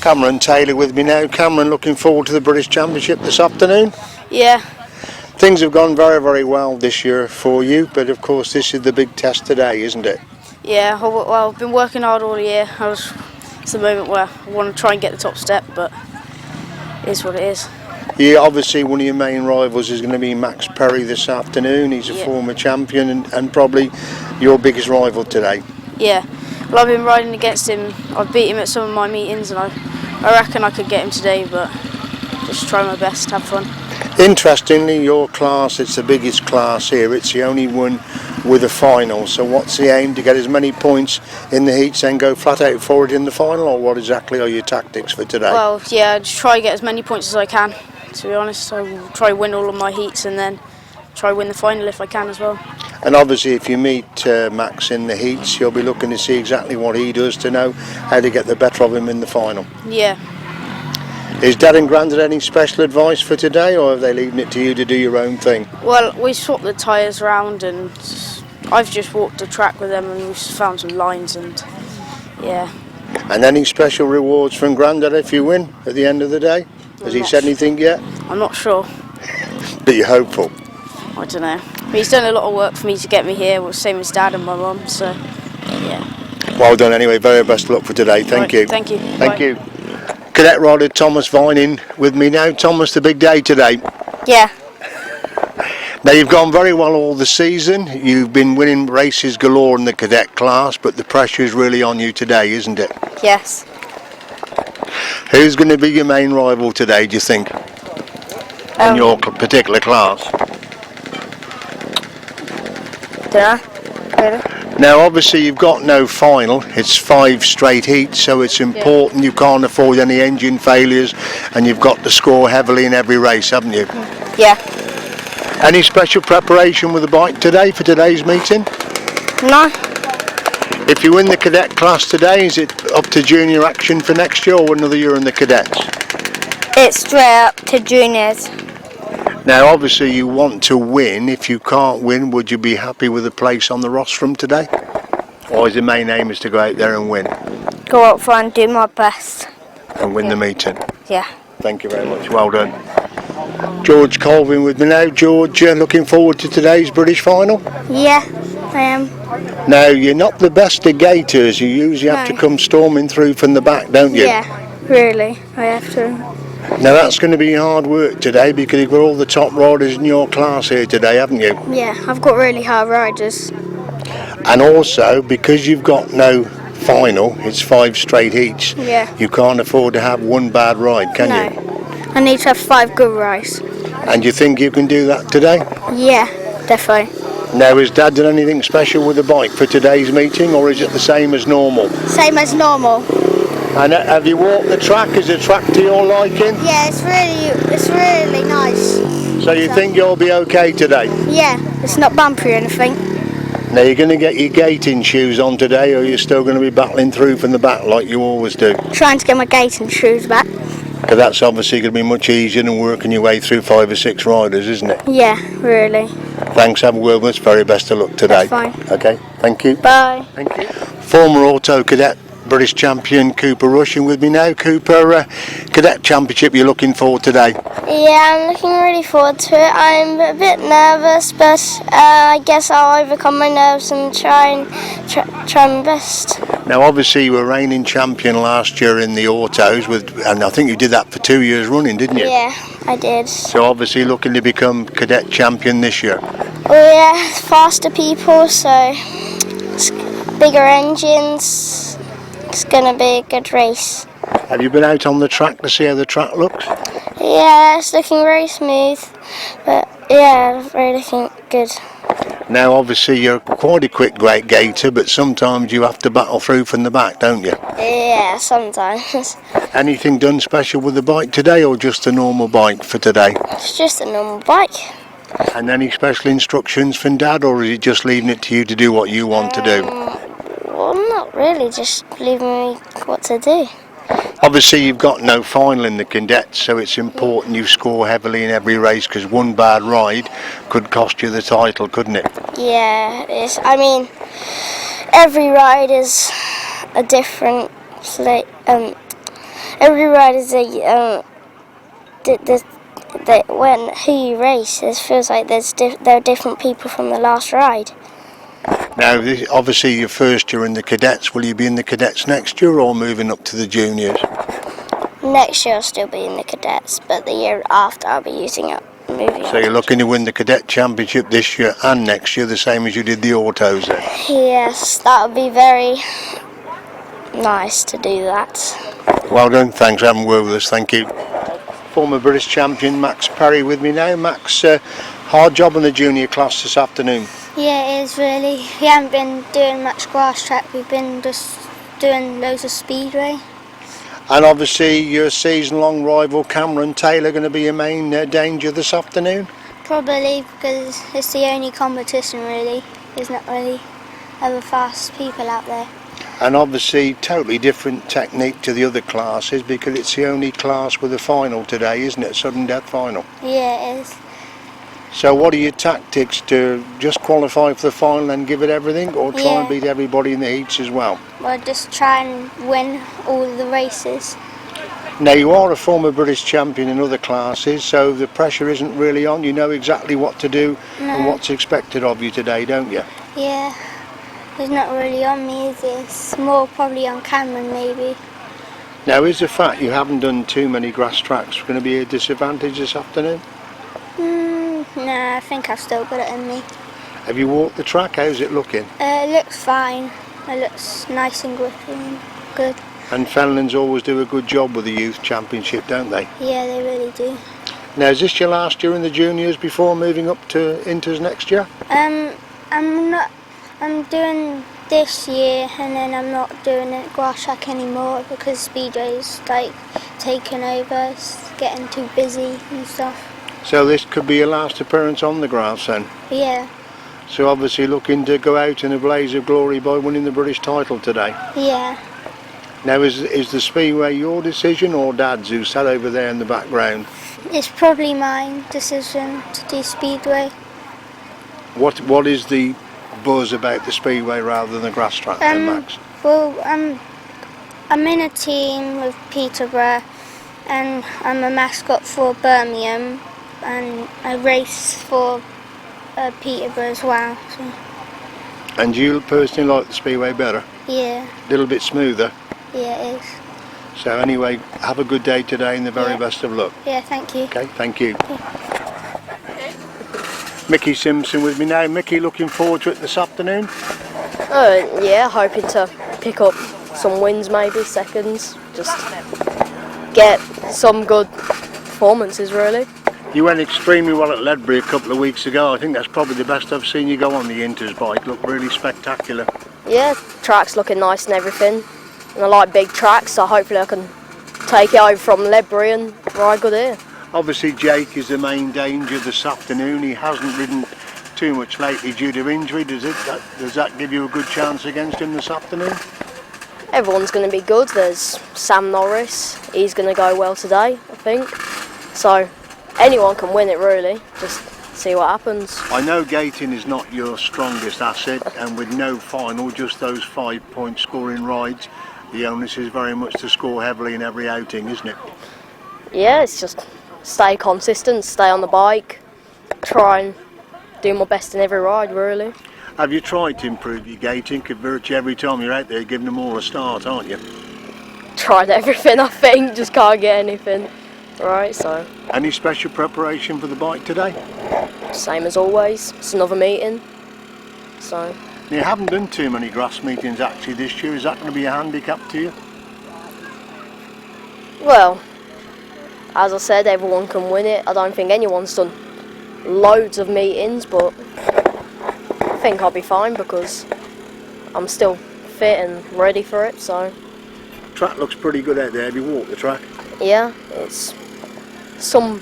Cameron Taylor with me now. Cameron, looking forward to the British Championship this afternoon? Yeah. Things have gone very, very well this year for you, but of course this is the big test today, isn't it? Yeah, well, I've been working hard all year. It's the moment where I want to try and get the top step, but it is what it is. Yeah, obviously one of your main rivals is going to be Max Perry this afternoon. He's a former champion and probably your biggest rival today. Yeah, well, I've been riding against him. I've beat him at some of my meetings, and I reckon I could get him today, but just try my best, have fun. Interestingly, your class, it's the biggest class here. It's the only one with a final. So what's the aim? To get as many points in the heats and go flat out forward in the final, or what exactly are your tactics for today? Well, yeah, just try and get as many points as I can, to be honest. I will try and win all of my heats and then try and win the final if I can as well. And obviously if you meet Max in the heats, you'll be looking to see exactly what he does to know how to get the better of him in the final. Yeah. Is Dad and Grandad any special advice for today, or are they leaving it to you to do your own thing? Well, we swapped the tyres around and I've just walked the track with them and we've found some lines and yeah. And any special rewards from Grandad if you win at the end of the day? Has he said anything yet? I'm not sure. But you're hopeful? I don't know. He's done a lot of work for me to get me here, well, same as Dad and my mum, so yeah. Well done anyway, very best of luck for today, thank you. Thank you. Thank you. Cadet rider Thomas Vinning with me now. Thomas, the big day today. Yeah. Now you've gone very well all the season, you've been winning races galore in the cadet class, but the pressure is really on you today, isn't it? Yes. Who's going to be your main rival today, do you think, in your particular class? Dunno, really. Now obviously you've got no final, it's 5 straight heats, so it's important you can't afford any engine failures and you've got to score heavily in every race, haven't you? Yeah. Any special preparation with the bike today for today's meeting? No. If you win the cadet class today, is it up to junior action for next year or another year in the cadets? It's straight up to juniors. Now obviously you want to win. If you can't win, would you be happy with a place on the rostrum today? Or is the main aim is to go out there and win? Go out for and do my best. And win the meeting? Yeah. Thank you very much, well done. George Colvin with me now. George, looking forward to today's British final? Yeah, I am. Now you're not the best of gators, you usually have to come storming through from the back, don't you? Yeah, really, I have to. Now that's going to be hard work today because you've got all the top riders in your class here today, haven't you? Yeah, I've got really hard riders. And also, because you've got no final, it's 5 straight heats, you can't afford to have one bad ride, can you? No, I need to have 5 good rides. And you think you can do that today? Yeah, definitely. Now, has Dad done anything special with the bike for today's meeting, or is it the same as normal? Same as normal. And have you walked the track? Is the track to your liking? Yeah, it's really nice. So you think you'll be okay today? Yeah, it's not bumpy or anything. Now you're going to get your gating shoes on today, or you're still going to be battling through from the back like you always do? Trying to get my gating shoes back. Because that's obviously going to be much easier than working your way through 5 or 6 riders, isn't it? Yeah, really. Thanks, have a word with us. Very best of luck today. That's fine. Okay, thank you. Bye. Thank you. Former Auto Cadet British champion Cooper Rushen with me now. Cooper, Cadet Championship you're looking forward today? Yeah, I'm looking really forward to it. I'm a bit nervous, but I guess I'll overcome my nerves and try my best. Now obviously you were reigning champion last year in the autos, and I think you did that for 2 years running, didn't you? Yeah, I did. So obviously looking to become cadet champion this year. Oh yeah, faster people, so bigger engines. It's going to be a good race. Have you been out on the track to see how the track looks? Yeah, it's looking very smooth, but yeah, really looking good. Now obviously you're quite a quick great gator, but sometimes you have to battle through from the back, don't you? Yeah, sometimes. Anything done special with the bike today, or just a normal bike for today? It's just a normal bike. And any special instructions from Dad, or is he just leaving it to you to do what you want to do? Well, not really, just leaving me what to do. Obviously you've got no final in the cadets, so it's important you score heavily in every race, because one bad ride could cost you the title, couldn't it? Yeah, I mean, every ride is a different every ride is a when who you race, it feels like there are different people from the last ride. Now, obviously your first year in the cadets. Will you be in the cadets next year or moving up to the juniors? Next year I'll still be in the cadets, but the year after I'll be moving So you're looking to win the cadet championship this year and next year, the same as you did the autos then? Yes, that would be very nice to do that. Well done, thanks for having a word with us, thank you. Former British champion Max Perry with me now. Max, hard job in the junior class this afternoon. Yeah, it is really. We haven't been doing much grass track, we've been just doing loads of speedway. And obviously your season-long rival Cameron Taylor going to be your main danger this afternoon? Probably because it's the only competition really. There's not really other fast people out there. And obviously totally different technique to the other classes because it's the only class with a final today, isn't it? Sudden death final. Yeah, it is. So what are your tactics to just qualify for the final and give it everything, or try and beat everybody in the heats as well? Well, just try and win all the races. Now you are a former British champion in other classes, so the pressure isn't really on. You know exactly what to do and what's expected of you today, don't you? Yeah, it's not really on me, is it? It's more probably on Cameron maybe. Now is the fact you haven't done too many grass tracks going to be a disadvantage this afternoon? No, I think I've still got it in me. Have you walked the track? How's it looking? It looks fine. It looks nice and grippy and good. And Fenlands always do a good job with the youth championship, don't they? Yeah, they really do. Now is this your last year in the juniors before moving up to Inters next year? I'm doing this year and then I'm not doing it grass track anymore because Speedway's like taking over, it's getting too busy and stuff. So this could be your last appearance on the grass then? Yeah, So obviously looking to go out in a blaze of glory by winning the British title today. yeah. Now is the Speedway your decision or Dad's, who sat over there in the background? It's probably my decision to do Speedway. What is the buzz about the Speedway rather than the grass track then, Max? Well, I'm in a team with Peterborough and I'm a mascot for Birmingham and I race for Peterborough as well. So, And you personally like the Speedway better? yeah, A little bit smoother? yeah it is. So anyway, have a good day today and the very best of luck. Yeah, thank you. Okay, thank you. Mickey Simpson with me now. Mickey, looking forward to it this afternoon? Yeah, hoping to pick up some wins, maybe seconds, just get some good performances really. You went extremely well at Ledbury a couple of weeks ago. I think that's probably the best I've seen you go on the Inters bike. Looked really spectacular. Yeah, track's looking nice and everything, and I like big tracks, so hopefully I can take it over from Ledbury and ride good here. Obviously Jake is the main danger this afternoon. He hasn't ridden too much lately due to injury. Does that give you a good chance against him this afternoon? Everyone's going to be good. There's Sam Norris, he's going to go well today, I think. So anyone can win it really, just see what happens. I know gating is not your strongest asset, and with no final, just those 5-point scoring rides, the onus is very much to score heavily in every outing, isn't it? Yeah, it's just stay consistent, stay on the bike, try and do my best in every ride really. Have you tried to improve your gating? Because virtually every time you're out there giving them all a start, aren't you? Tried everything I think, just can't get anything right, so. Any special preparation for the bike today? Same as always, it's another meeting, so. You haven't done too many grass meetings actually this year. Is that going to be a handicap to you? Well, as I said, everyone can win it. I don't think anyone's done loads of meetings, but I think I'll be fine because I'm still fit and ready for it, so. Track looks pretty good out there. Have you walked the track? Yeah, it's some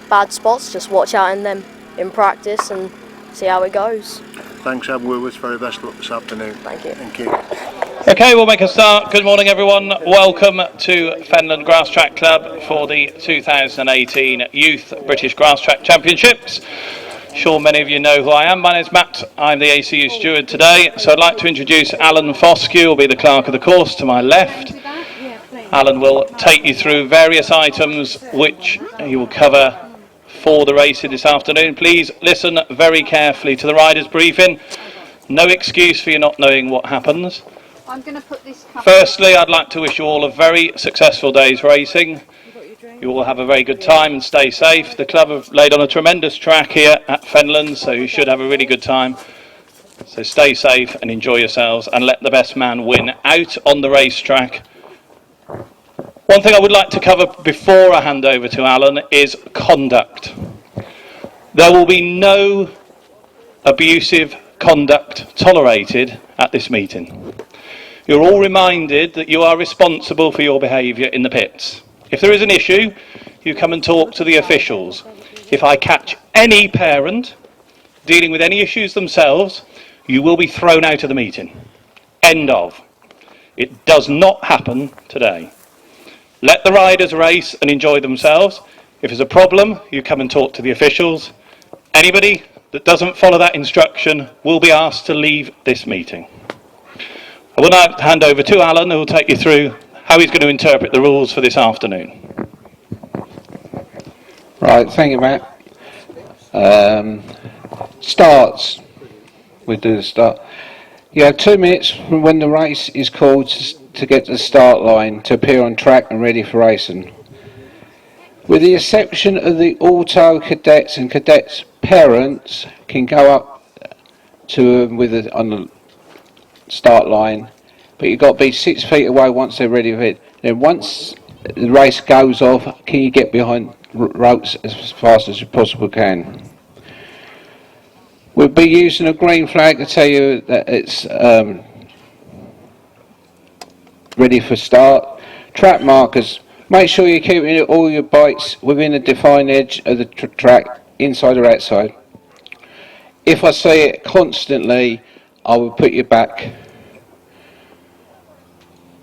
bad spots, just watch out in them in practice and see how it goes. Thanks, Ab Woolworths. Very best of luck this afternoon. Thank you. Thank you. Okay, we'll make a start. Good morning, everyone. Welcome to Fenland Grasstrack Club for the 2018 Youth British Grass Track Championships. Sure, many of you know who I am. My name's Matt. I'm the ACU steward today. So I'd like to introduce Alan Fosque, who will be the clerk of the course to my left. Alan will take you through various items which he will cover for the race this afternoon. Please listen very carefully to the riders' briefing. No excuse for you not knowing what happens. I'm going to put this. Firstly, I'd like to wish you all a very successful day's racing. You all have a very good time and stay safe. The club have laid on a tremendous track here at Fenland, so you should have a really good time. So stay safe and enjoy yourselves, and let the best man win out on the racetrack. One thing I would like to cover before I hand over to Alan is conduct. There will be no abusive conduct tolerated at this meeting. You're all reminded that you are responsible for your behaviour in the pits. If there is an issue, you come and talk to the officials. If I catch any parent dealing with any issues themselves, you will be thrown out of the meeting. End of. It does not happen today. Let the riders race and enjoy themselves. If there's a problem, you come and talk to the officials. Anybody that doesn't follow that instruction will be asked to leave this meeting. I will now hand over to Alan, who will take you through how he's going to interpret the rules for this afternoon. Right, thank you, Matt. Starts. We do the start. You have 2 minutes from when the race is called to get to the start line to appear on track and ready for racing. With the exception of the Auto Cadets and Cadets' parents can go up to them on the start line, but you've got to be 6 feet away once they're ready for it. Then once the race goes off, can you get behind ropes as fast as you possibly can. We'll be using a green flag to tell you that it's ready for start. Track markers. Make sure you're keeping all your bikes within the defined edge of the track, inside or outside. If I see it constantly, I will put you back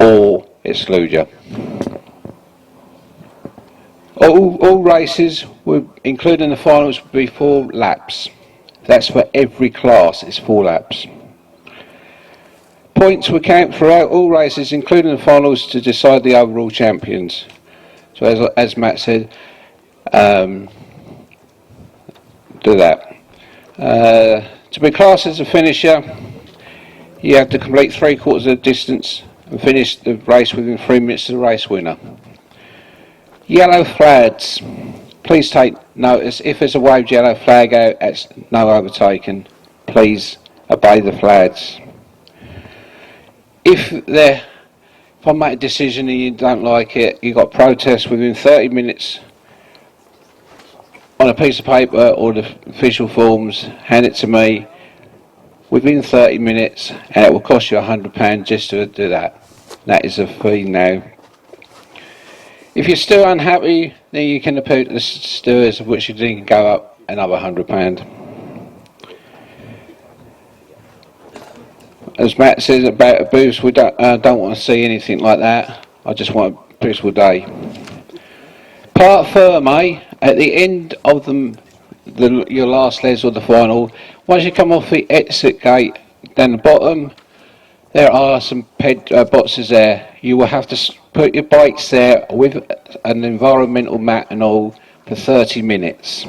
or exclude you. All races, including the finals, will be 4 laps. That's for every class, it's 4 laps. Points will count throughout all races, including the finals, to decide the overall champions. So as Matt said, do that. To be classed as a finisher, you have to complete 3/4 of the distance and finish the race within 3 minutes of the race winner. Yellow flags. Please take notice, if there's a waved yellow flag out, it's no overtaking. Please obey the flags. If I make a decision and you don't like it, you've got protest within 30 minutes on a piece of paper or the official forms, hand it to me within 30 minutes, and it will cost you £100 just to do that. That is a fee now. If you're still unhappy, then you can appeal to the stewards, of which you can go up another £100. As Matt says about abuse, we don't want to see anything like that. I just want a peaceful day. Part firme, at the end of your last legs or the final, once you come off the exit gate down the bottom, there are some boxes there. You will have to put your bikes there with an environmental mat and all for 30 minutes.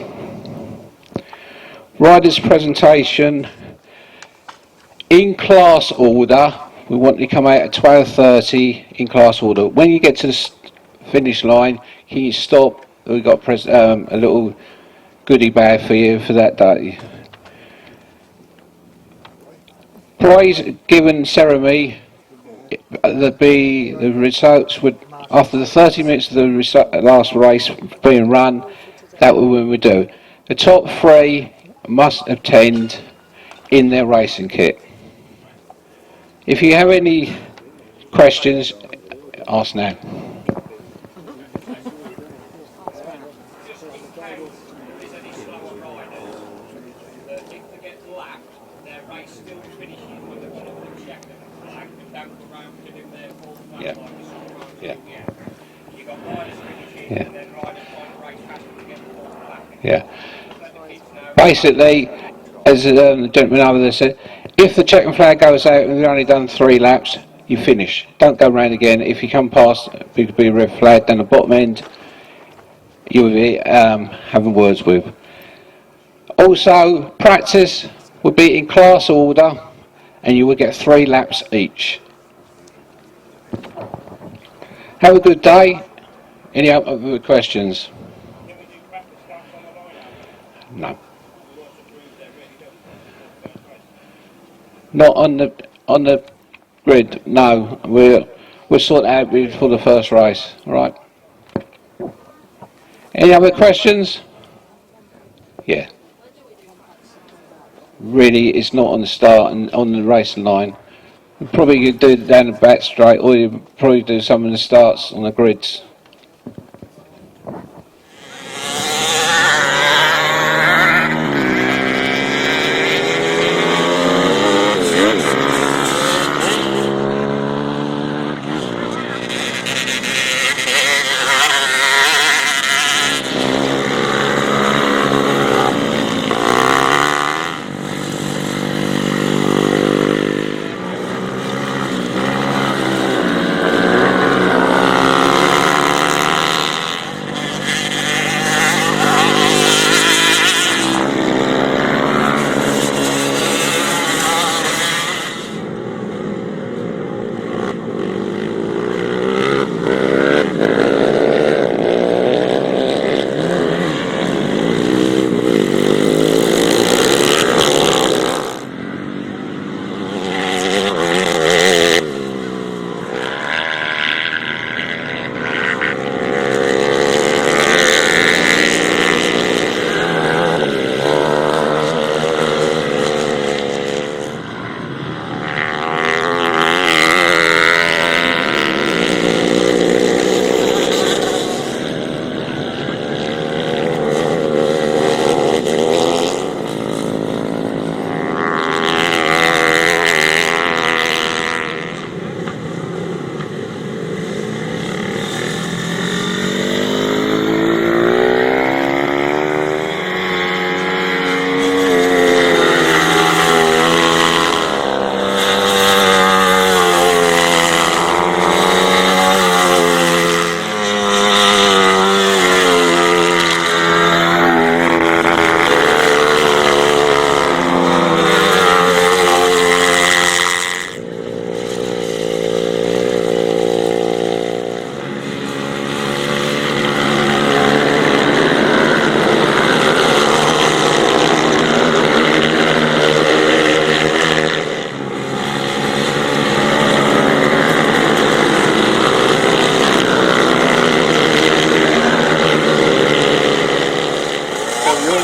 Riders' presentation. In class order, we want you to come out at 12:30 in class order. When you get to the finish line, can you stop? We've got a little goodie bag for you for that day. Prize given ceremony, the results would, after the 30 minutes of the last race being run, that was when we do. The top 3 must attend in their racing kit. If you have any questions, ask now. Yeah. Yeah. Yeah. Yeah. Basically, as the gentleman over there said, if the checkered flag goes out and we've only done 3 laps, you finish. Don't go round again. If you come past, it be a red flag down the bottom end, you'll be having words with. Also, practice will be in class order, and you will get 3 laps each. Have a good day. Any other questions? No. Not on the grid. No. We'll sort that out before the first race. All right. Any other questions? Yeah. Really, it's not on the start and on the racing line. You probably could do it down the back straight, or you probably do some of the starts on the grids.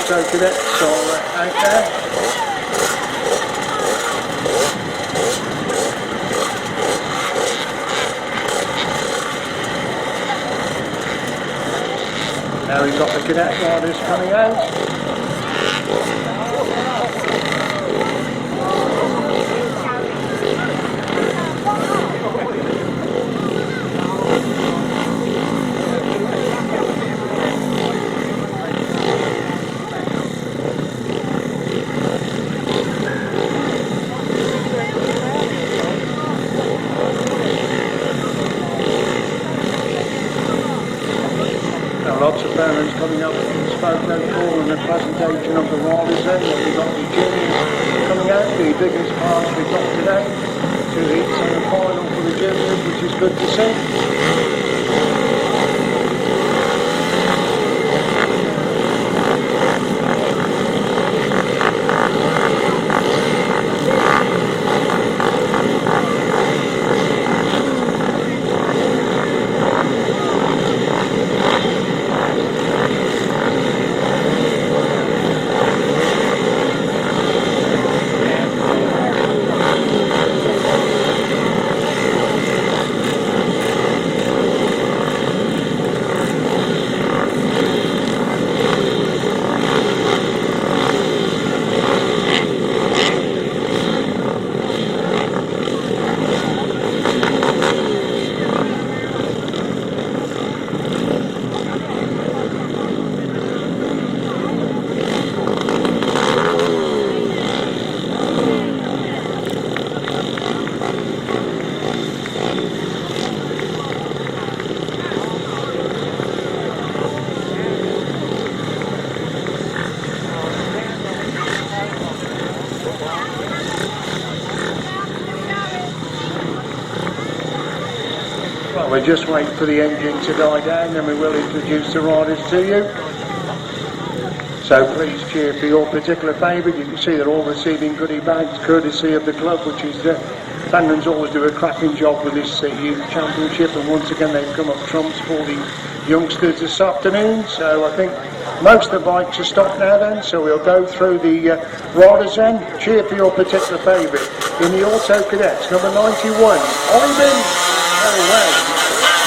Auto Cadet out there. Now we've got the cadet riders coming out. Lots of parents coming up in Speedway Hall and a presentation of the riders then. We've got the juniors coming out, the biggest class we've got today. 2 heats and a final for the juniors, which is good to see. Well, we're just waiting for the engine to die down, then we will introduce the riders to you. So please cheer for your particular favourite. You can see they're all receiving goodie bags courtesy of the club, which is Fenland's always do a cracking job with this youth championship, and once again they've come up trumps for the youngsters this afternoon. So I think most of the bikes are stopped now then, so we'll go through the riders then. Cheer for your particular favourite. In the Auto Cadets, number 91, Ollie. Oh well.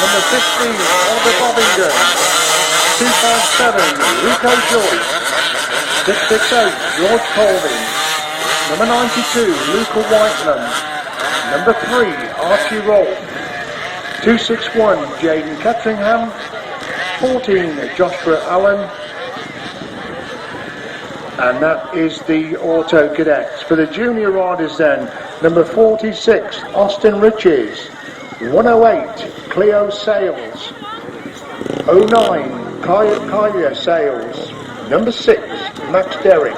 Number 15, Oliver Bobbinger. 257, Rico Joyce. 668, George Colvin. Number 92, Luca Whiteland. Number 3, Archie Rolfe. 261, Jaden Ketteringham. 14, Joshua Allen. And that is the Auto Cadets. For the junior riders then, number 46, Austin Riches. 108, Cleo Sales. 09, Kaya Sales. Number 6, Max Derrick.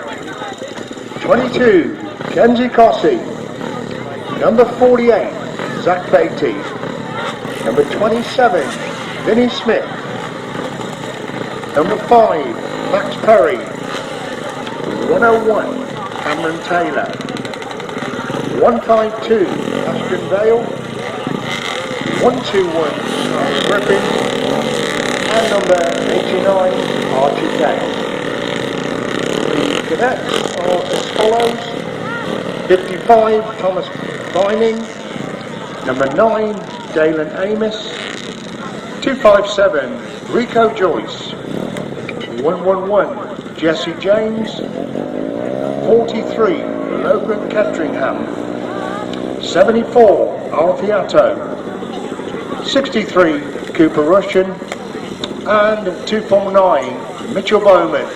22, Kenzie Cossey. Number 48, Zach Beatty. Number 27, Vinnie Smith. Number 5, Max Perry. 101, Cameron Taylor. 152, Ashton Vale. 121, Charles Griffin. And number 89, Archie Gale. The cadets are as follows: 55, Thomas Vinning. Number 9, Dalen Amos. 257, Rico Joyce. 111, Jesse James. 43, Logan Ketteringham. 74, Alfiato. 63, Cooper Rushen. And 249, Mitchell Bowman.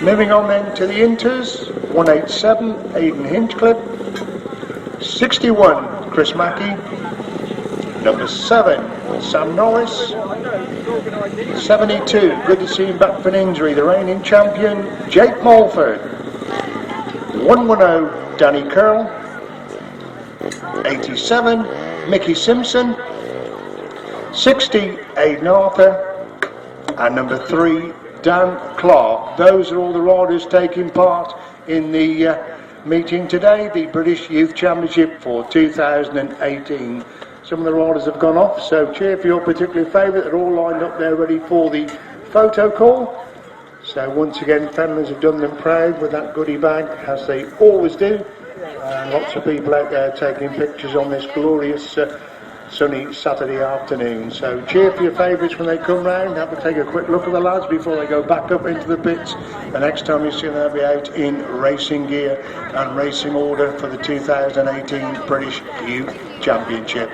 Moving on then to the Inters, 187, Aidan Hinchcliffe. 61, Chris Mackey. Number 7, Sam Norris. 72, good to see him back from injury, the reigning champion, Jake Mulford. 110, Danny Curl. 87, Mickey Simpson. 60, Aidan Arthur. And number 3, Dan Clark. Those are all the riders taking part in the meeting today, the British Youth Championship for 2018. Some of the riders have gone off, so cheer for your particular favourite. They're all lined up there ready for the photo call. So once again, Fenland's have done them proud with that goodie bag, as they always do. Lots of people out there taking pictures on this glorious sunny Saturday afternoon. So cheer for your favourites when they come round. Have to take a quick look at the lads before they go back up into the pits. The next time you see them, they'll be out in racing gear and racing order for the 2018 British Youth Championship.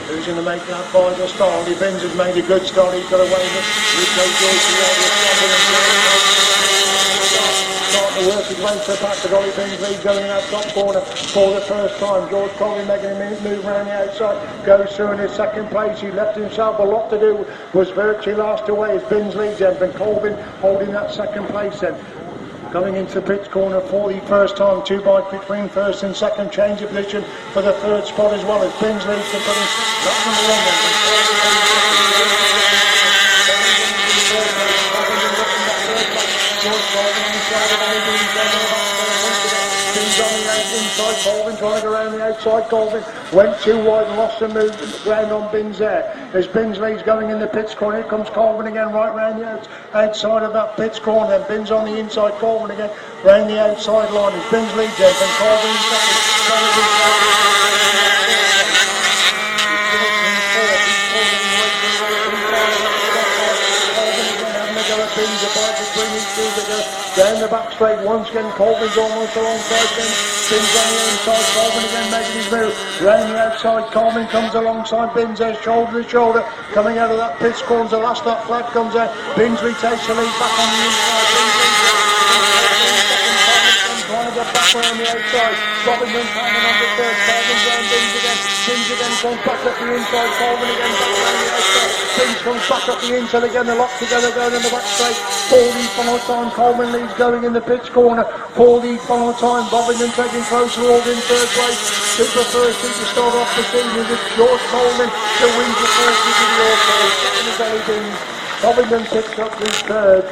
Who's going to make that final start? Ollie Benz has made a good start. He's got away with it. Rico Joyce starting to work his way to the back. But Ollie Benz lead going in that top corner for the first time. George Colvin making a move around the outside. Goes through in his second place. He left himself a lot to do. Was virtually last away as Benz leads then. But Colvin holding that second place then. Going into the pits corner for the first time, 2 bikes between first and second, change of position for the third spot as well as Benz leads to putting that number 1 then. Inside Colvin going, trying to go around the outside. Colvin went too wide and lost some ground on Bins there. As Bins leads going in the pits corner, here comes Colvin again right round the outside of that pits corner. Then Bins on the inside, Colvin again round the outside line. As Bins leads there, and Colvin in down the back straight once again. Colvin's almost alongside then. Bins on the inside. Colvin again making his move. Round the outside. Colvin comes alongside Bins there, shoulder to shoulder. Coming out of that pits corner. The last that flag comes out. Bins retakes the lead back on the inside. Trying to get back around the outside. Robinson climbing on the third. Colvin round Bins again. Bins again comes back up the inside. Colvin again back around the outside. Bins comes back up the inside again. They're locked together going in the back straight. 4 final time. Colvin leads going in the pitch corner. 4 final time. Robinson taking closer. All in third place. Super thirsty to start off the season with George Colvin. The wins the first to the Auto. Second is Ollie Bins. Robinson picks up his third.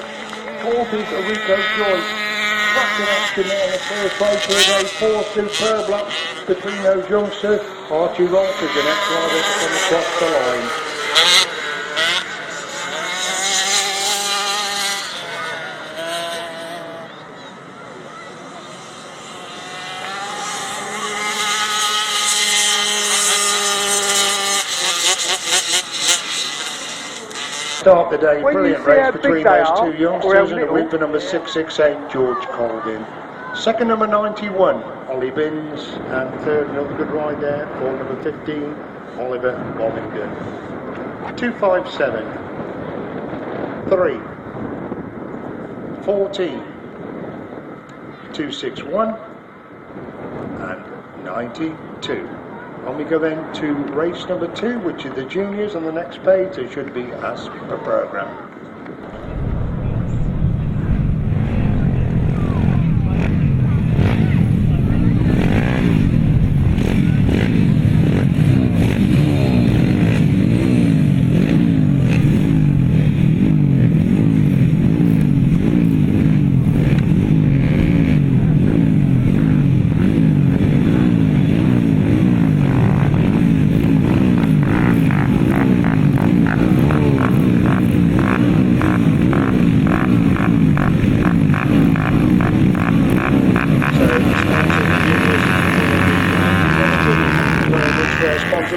Fourth is Rico Joyce. Cracking action there in the first place with a 4 superb laps between those youngsters. Archie Ross is the next rider to come across the line. Start the day, brilliant race between those two youngsters, and a win for number 668, George Colvin. Second, number 91, Ollie Bins, and third, another good ride there for number 15, Oliver Bobbington. 257, 3, 14, 261, and 92. And we go then to race number 2, which is the juniors. On the next page, they should be as per programme.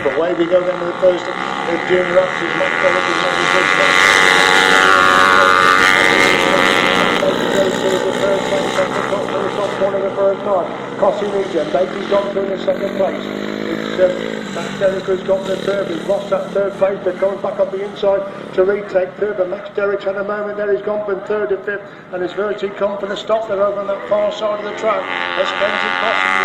Away we go then with the first junior ups is Matt Phillips is making good start. The third place at the top corner the first time. Cossie leads him. Baker's gone through in the second place. It's Max Derrick got the third. He's lost that third place, but coming back up the inside to retake third. But Max Derrick's had a moment there. He's gone from third to fifth, and has virtually come from the stop there over on that far side of the track. As Spencer Cossie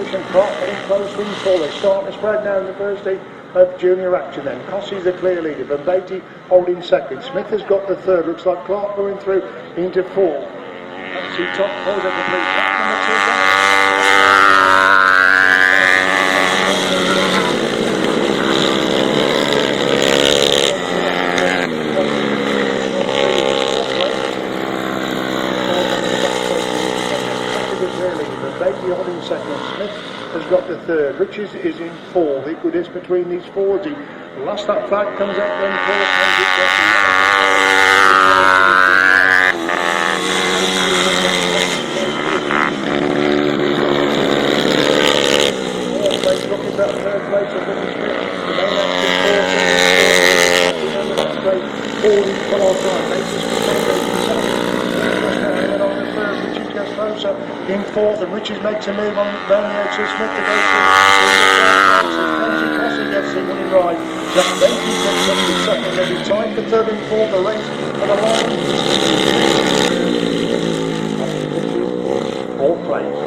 is and Clark getting close in full. They start the spread now in the first heat of junior action then. Cossie's the clear leader, Van Beatty holding second. Smith has got the third. Looks like Clark going through into fourth. That's the top four at the lead. That's number 2. Beatty holding second. Smith has got the third. Richards is in fourth. Equidist between these fours. The last that flag comes out then fourth. Looking at that third place of Smith. The main action fourth. 40 full on time. Baker's closer in fourth, and Richards makes a move on down the edge to Smith to go through. Cossie gets in winning ride. Just Beatty gets up to second. They'll be tied for third and fourth. The race for the line. Fourth place.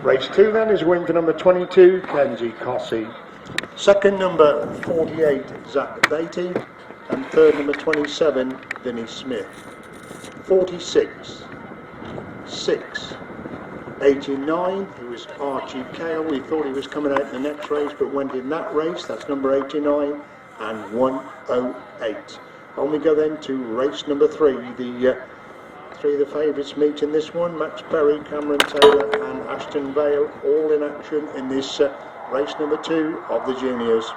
Race 2 then is win for number 22, Guernsey Cossie. Second, number 48, Zach Beatty. and third number 27, Vinnie Smith. 46, 6, 89, it was Archie Cale. We thought he was coming out in the next race, but went in that race, that's number 89, and 108. On we go then to race number 3, the three of the favourites meet in this one, Max Perry, Cameron Taylor and Ashton Vale, all in action in this race number 2 of the juniors.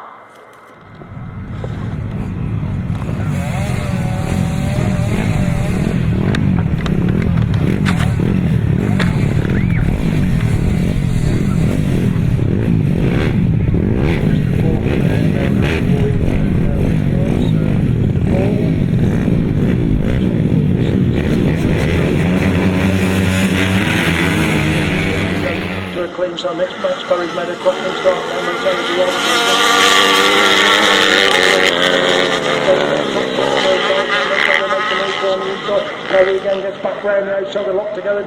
So next Max Perry's made a cracking start, Cameron Taylor to Perry again gets back round the outside, a lot to go in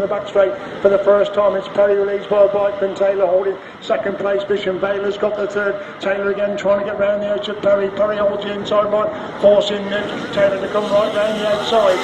the back straight for the first time. It's Perry released by Blackburn, Taylor holding second place. Bishop Baylor's got the third. Taylor again trying to get round the outside. Perry holds the inside line, forcing Taylor to come right round the outside.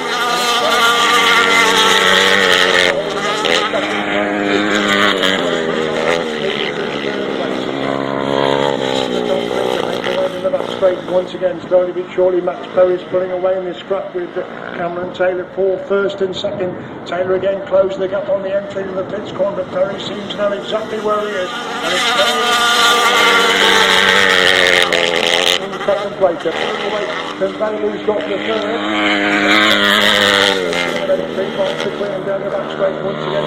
Once again, slowly but surely, Max Perry's pulling away in this scrap with Cameron Taylor for first and second. Taylor again closed the gap on the entry to the pits corner, but Perry seems to know exactly where he is. And it's in the second place. They're pulling away from Bailey's got the third. Down the back straight once again.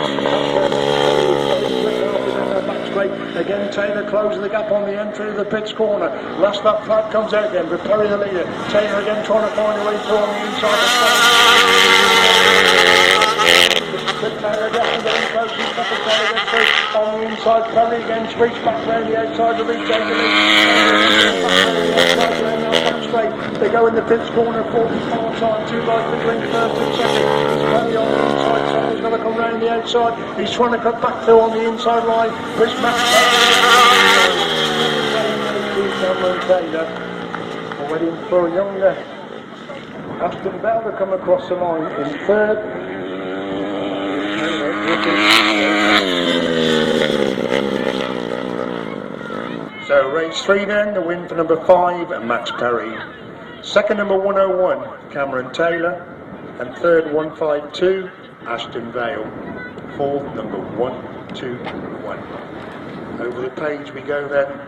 Again, Taylor closing the gap on the entry of the pits corner. Last lap flag comes out again, but Perry the leader. Taylor again trying to find a way through on the inside of the track. Taylor getting close, he's got the Taylor gets through on the inside. Perry again streaks back round the outside to reach out the lead. They go in the pits corner, 44 time, 2 lights between first and second. It's Perry on the inside, Taylor's going to come round the outside. He's trying to cut back through on the inside line, which Max Cameron Taylor waiting for a younger Ashton Bell to come across the line in third. So race 3 then, the win for number 5, Max Perry. Second number 101, Cameron Taylor. And third 152, Ashton Vale. Fourth number 121. Over the page we go then.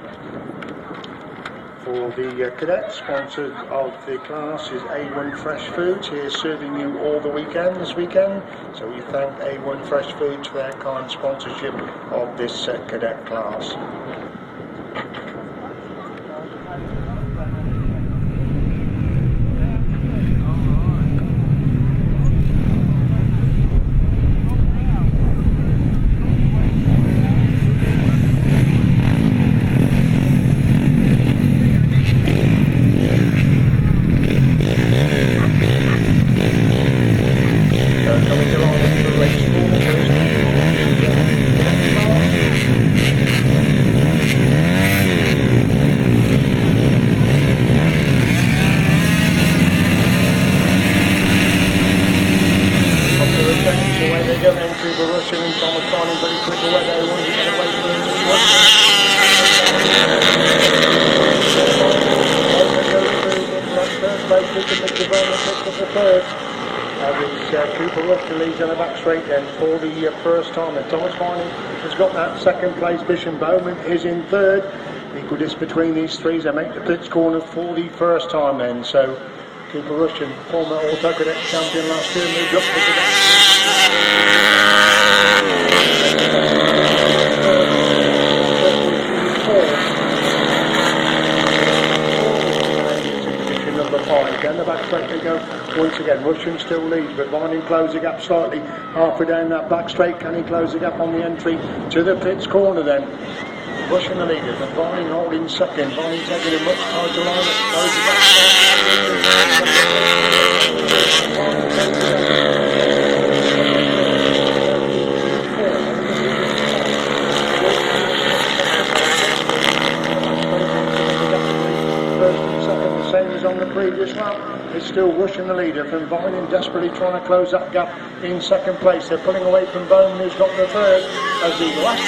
For the cadet, sponsor of the class is A1 Fresh Foods, here serving you all the weekend this weekend. So we thank A1 Fresh Foods for their kind sponsorship of this cadet class. Cooper Rushen and Thomas Vinning very quick away there. He wanted to get away from him. Cooper Rushen leads on the back straight then for the first time. And Thomas Vinning has got that second place. Bishop Bowman is in third. Equal distance between these three. They make the pits corner for the first time then. So Cooper Rushen, former Auto Cadet champion last year, moved up to the number 5. Down the back straight they go once again. Rushen still leads, but Vinning closes the gap slightly halfway down that back straight. Can he close the gap on the entry to the pits corner then? Rushen the leaders and Vinning holding second. Vinning taking a much tighter line. Close the gap. First and second, the same as on the previous still Rushen the leader. From Vinning desperately trying to close that gap in second place. They're pulling away from Bowman, who's got the third as the last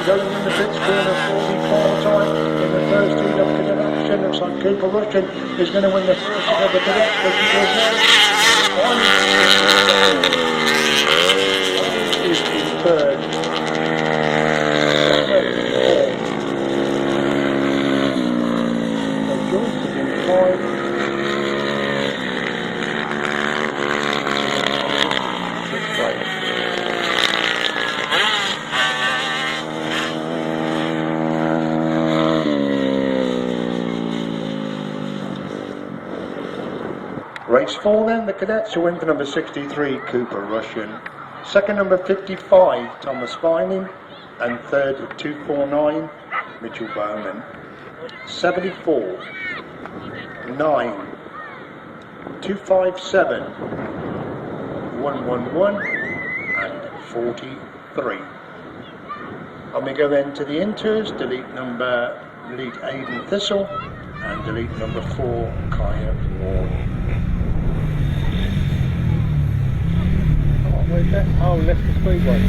going in the pits, doing a 44 time in the first heat of cadet action. Looks like Cooper Rushen is going to win the first heat of the cadet. Is in third. Joyce is in five. Race 4 then, the cadets who win for number 63, Cooper Rushen. Second number 55, Thomas Vinning. And third 249, Mitchell Bowman. 74, 9, 257, 111 and 43. And we go then to the inters, delete Aidan Thistle and delete number 4, Kaya Ward. Where's that? Oh, left the Speedway.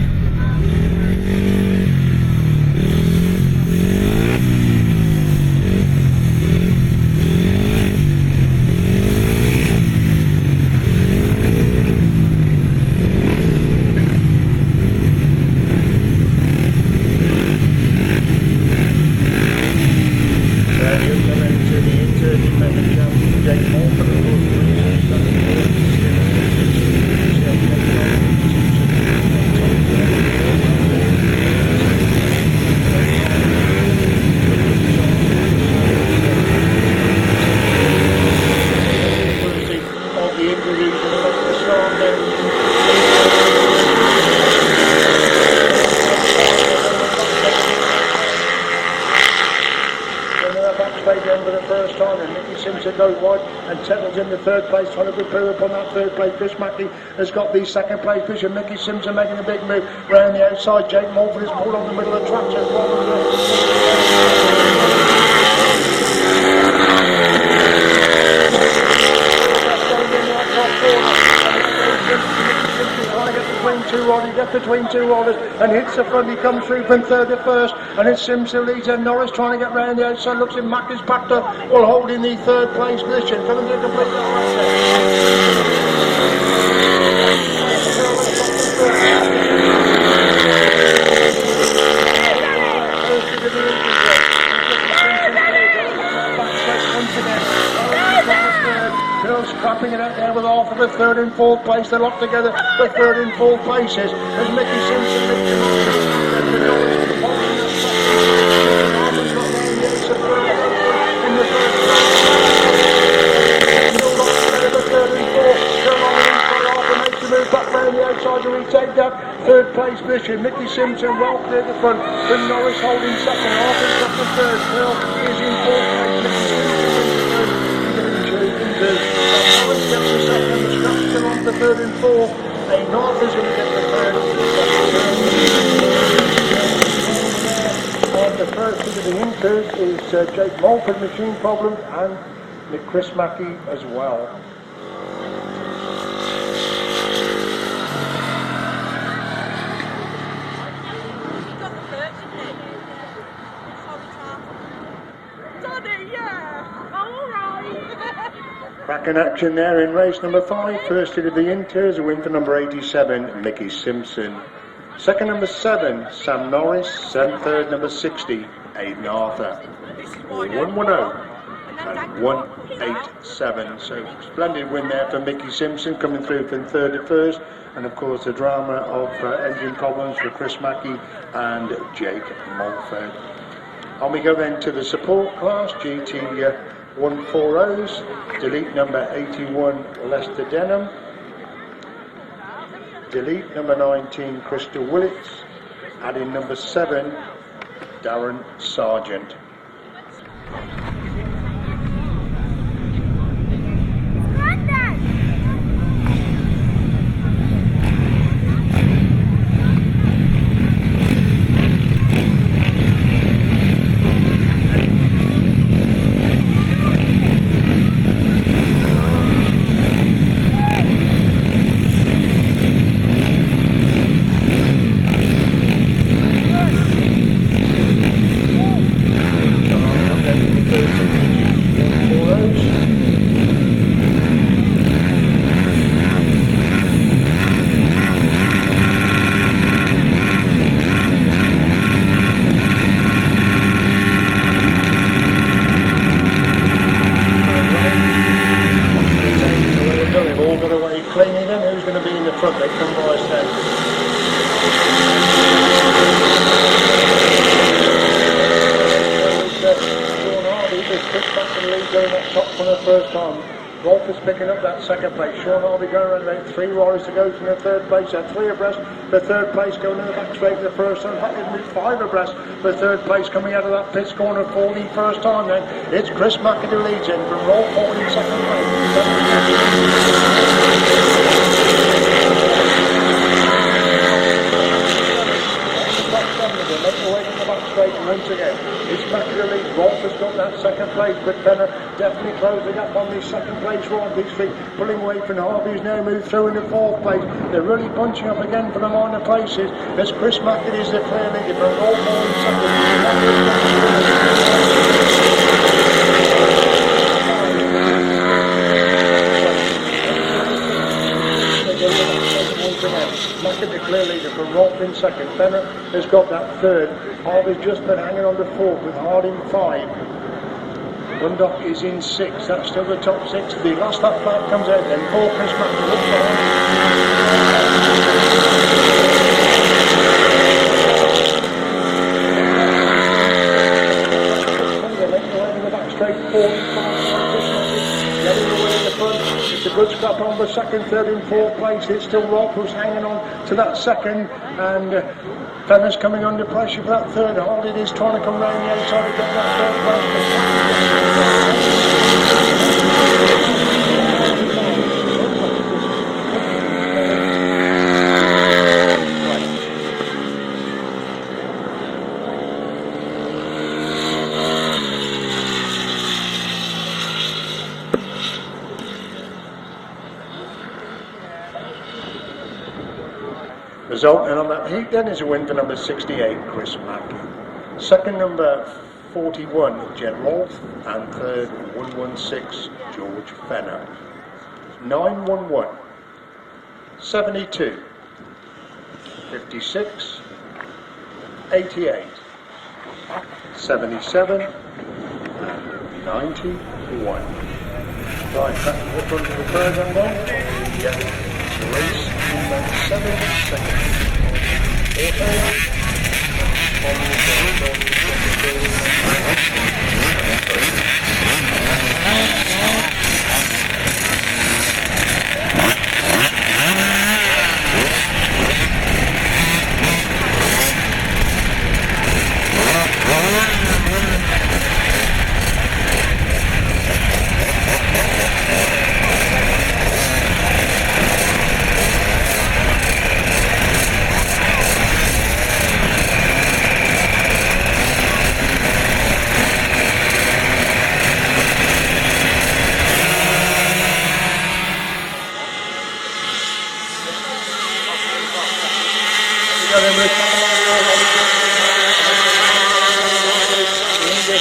Goes wide and settles in the third place, trying to prepare upon that third place. Chris Mackey has got the second place position. Mickey Simpson making a big move round the outside. Jake Mulford is pulled on the middle of the track. He gets between two rollers and hits the front. He comes through from third to first, and it's Simpson leads and Norris trying to get round the outside. Looks in Mackey's backed up while holding the third place position. Coming to complete scrapping it out there with half of the third and fourth place. They're locked together the third and fourth places as Mickey Simpson back round the outside to retake that third place position. Mickey Simpson well clear at the front, and Norris holding second, half and second third. Pearl is in fourth place. Norris gets the second, the Scratch still on the third and fourth. A North is going to get the third. And the first into the inters is Jake Mulford, machine problems, and Chris Mackey as well. Cracking action there in race number 5. First hit of the inters, a win for number 87, Mickey Simpson. Second number 7, Sam Norris. And third number 60, Aidan Arthur. 110 and 187. So splendid win there for Mickey Simpson, coming through from third to first. And of course the drama of engine problems for Chris Mackey and Jake Mulford. On we go then to the support class, GT 140s, delete number 81, Lester Denham, delete number 19, Crystal Willits, add in number 7, Darren Sargent. cleanly then, who's going to be in the front? They come by us then. Sean Hardy is pushed back to the lead going that top for the first time. Rolf is picking up that second place. Sean Hardy going around about 3 riders to go to the third place. At 3 abreast, the third place going in the back straight for the first time. That would be 5 abreast, the third place coming out of that pits corner for the first time then. It's Chris McAdoo leads in from Rolf Hardy in second place. Make the way to the back straight once again. It's McAdoo leads. Rolf has got that second place, but Fenner definitely closing up on this second place ride. These three pulling away from Harvey, who's now moved through in the fourth place. They're really bunching up again for the minor places as Chris McAdoo is the clear leader from Rolf Hardy second. McAdoo the clear leader from Rolf in second. Fenner has got that third. Harvey's just been hanging on the fourth with Hard in 5. Bundock is in 6. That's still the top 6. The last that flag comes out then. 4 Chris McAdoo looks straight 4 getting away in the front. It's a good scrap on the second, third and fourth place. It's still Rolf who's hanging on to that second, and Fenner's coming under pressure for that third. Hardy is trying to come round the outside to get that third Result and on that heat then is a win for number 68, Chris Mackey. Second number 41, Jen Rolf, and third 116, George Fenner. 911, 72, 56, 88, 77, and 91. Right, back to the front of the program then. Yeah. Race number 7, second.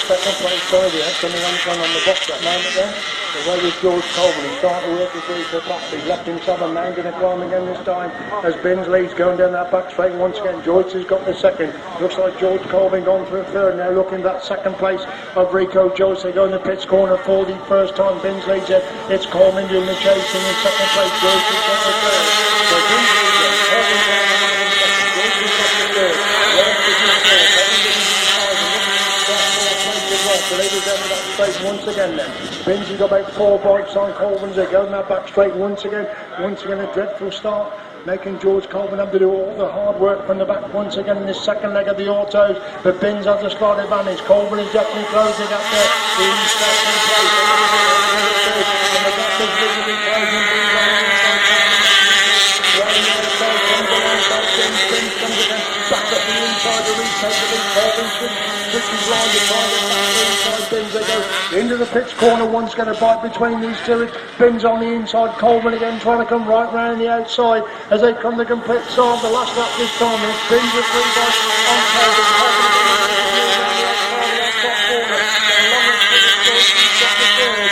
Second place Friday, coming on the box at the moment there. The way is George Colvin. He's starting to work his way to the back. He's left himself a man going to climb again this time as Binns leads going down that back straight once again. Joyce has got the second. Looks like George Colvin gone for a third. Now looking at that second place of Rico Joyce. They go in the pits corner for the first time. Binns leads it. It's Colvin doing the chase in the second place. Joyce has got the third. So Binns leads it. Colvin down the second. Joyce has got the third. Lawrence is in the fourth. So they go down that straight once again then. Binns has got about 4 bikes on Colvin's. They go in that back straight once again. Once again a dreadful start, making George Colvin have to do all the hard work from the back once again in this second leg of the autos. But Binns has a slight advantage. Colvin is definitely closing up there in second place. And the gap is visibly closing. Binns comes again. Back up the inside to retake the lead. Colvin switches round to try and get back to the inside. Binns, they go into the pitch corner. One's going to bite between these two. It's Binns on the inside. Colvin again trying to come right round the outside as they come to complete start. The last lap this time. It's Binns with 3 bikes on Colvin. Colvin around the outside of that top corner. And long as Binns goes, he's got the third.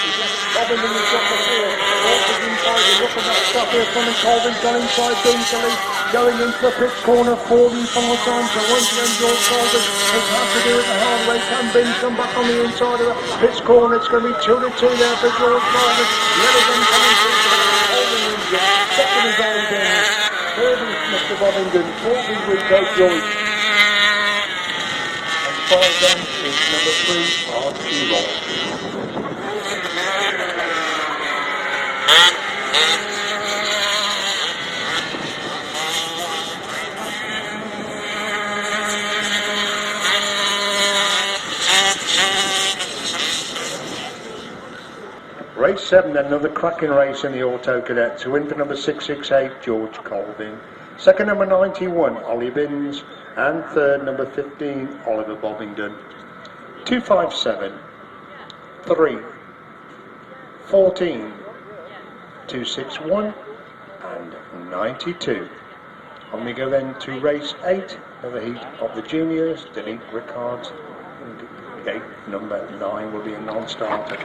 He's got Colvin in the top of 4. Walters inside. Look at that. stop here from Colvin, gone inside Guernsey, going into the pitch corner 45 times. So once again, George Colvin has had to do it the hard way. Can Bin come back on the inside of the pitch corner? It's going to be 2-2 there for George Colvin. Yet again coming through to Colvin wins it. Second is Ollie down. Third is Mr. Bovington. Fourth is Rico Joyce. And five then is number 3, Archie Ross. Race 7 then, another cracking race in the Auto Cadet. To win for number 668, George Colvin. Second, number 91, Ollie Binns. And third, number 15, Oliver Bovington. 257, 3, 14, 261 and 92. On we go then to race 8 of the heat of the juniors. Delete Rickards. Gate number 9 will be a non-starter.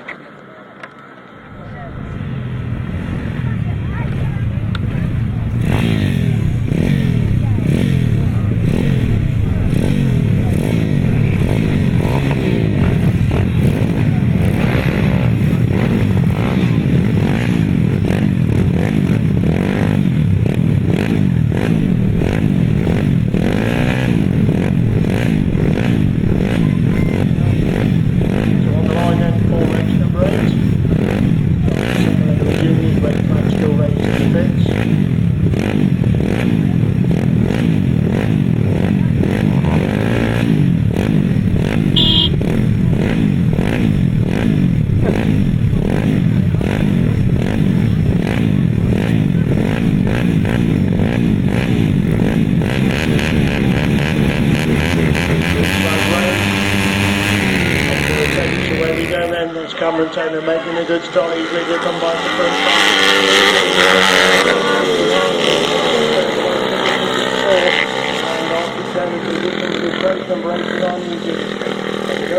Taylor making a good start. He's ready to come by the first time. And after Taylor conditions with race number 89 New Zealand.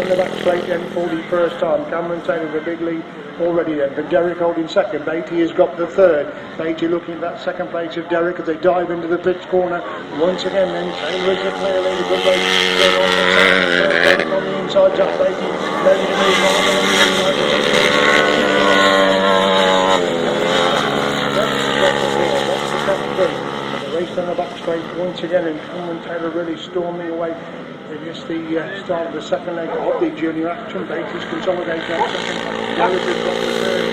The back straight then for the first time. Cameron Taylor with a big lead already then. But Derek holding second. Beatty has got the third. Beatty looking at that second place of Derek as they dive into the pitch corner. Once again then Taylor is a clear lead. Good race. On the inside, Jack Beatty. Ready to move on the inside. Race on the back straight once again, and Cameron Taylor really storming away. Just the start of the second leg of the junior action. Beatty's consolidating that second. Garrett has got the third.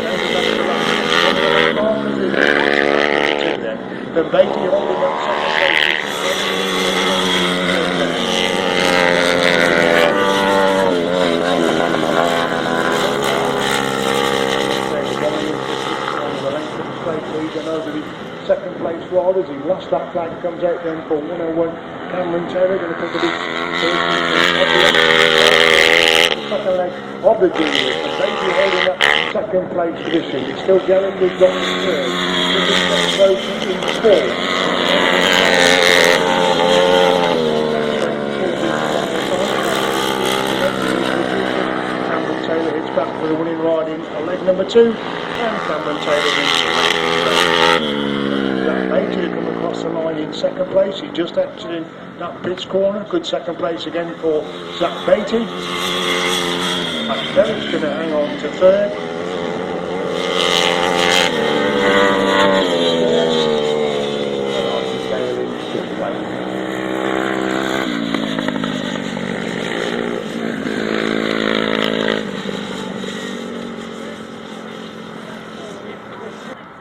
Then Beatty holding that second over the second place riders. He lost that flag, comes out then for 101. Cameron Taylor going to put the second leg of the juniors. And Beatty holding that second place position. It's still Garrett who's got the third. This is close in fourth. Cameron Taylor hits back for the winning ride in leg number 2. And Cameron Taylor wins. Zach Beatty come across the line in second place. He just exited that pitch corner. Good second place again for Zach Beatty. And Derek's going to hang on to third.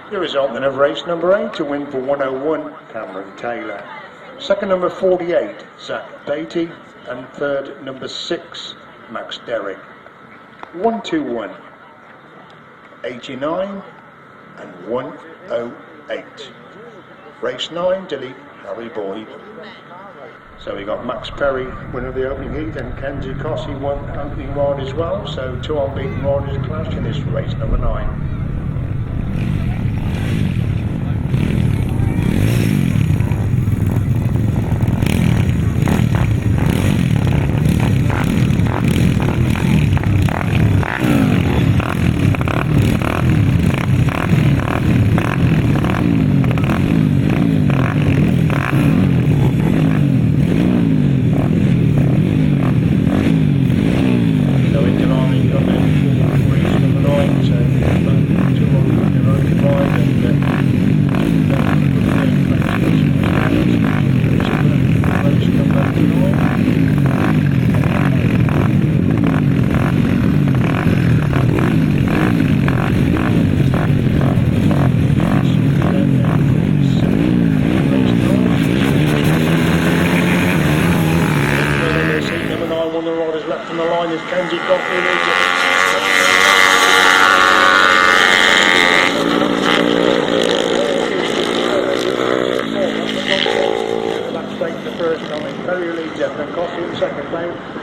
The result then of race number 8 to win for 101, Cameron Taylor. Second number 48, Zach Beatty. And third number 6, Max Derrick. 121, 89 and 108. Race 9, delete Harry Boyd. So we got Max Perry, winner of the opening heat, and Kenzie Cossey won opening ride as well. So 2 unbeaten riders clash in this race number 9.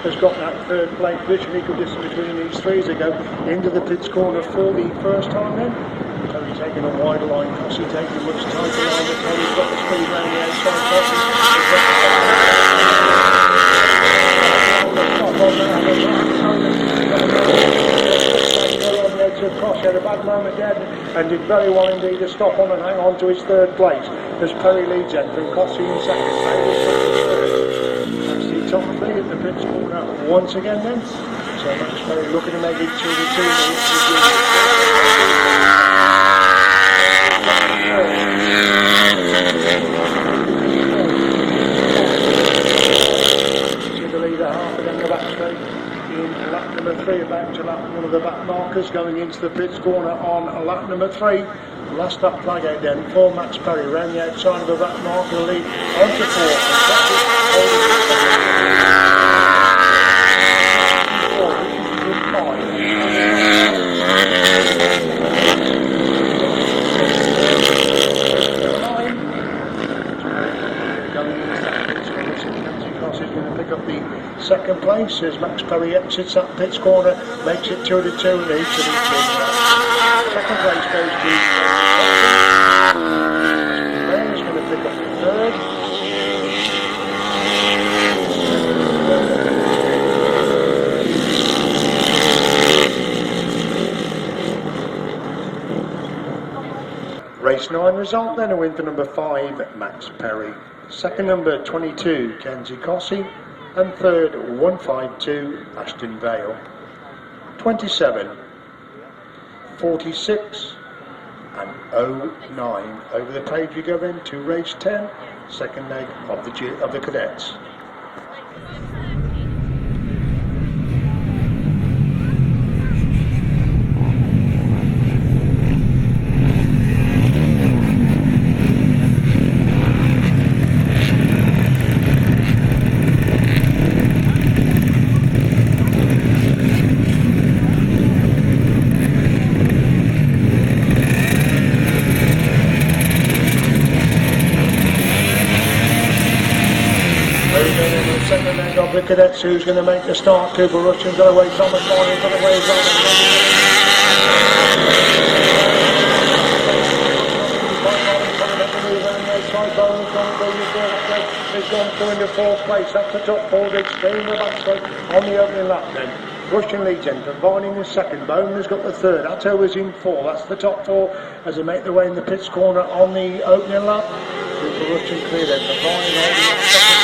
has got that third place position. Equal distance between these three as they go into the pits corner for the first time then. Terry taking a wider line, Cossie taking a much tighter line, but Terry's got the speed round the outside. Cross had a bad moment there and did very well indeed to stop on and hang on to his third place as Perry leads then from Cossie in second. That's the top three at the pits corner once again then. So Max Perry looking to make it 2-2. The leader half and then the back straight in lap number 3, about to lap one of the back markers going into the pits corner on lap number 3. Last lap flag out then for Max Perry round the outside of the back marker, the lead onto 4. Second place as Max Perry exits that pits corner, makes it 2-2 and each of these second place goes to Graham is going to pick up the third. Race 9 result then, a win for number 5 Max Perry, second number 22 Guernsey Cossie, and third 152 Ashton Vale. 27, 46 and 09. Over the page we go then to race 10, second leg of the cadets. The cadets who's going to make the start. Cooper Rushen got away, Thomas Vinning got away as well. He's gone through into fourth place. That's the top 4. They've stayed in the back straight on the opening lap then. Rushen leads in, Vinning in second. Bowman has got the third. Atto is in 4. That's the top 4 as they make their way in the pits corner on the opening lap. Cooper Rushen clear then. Vinning holding up second.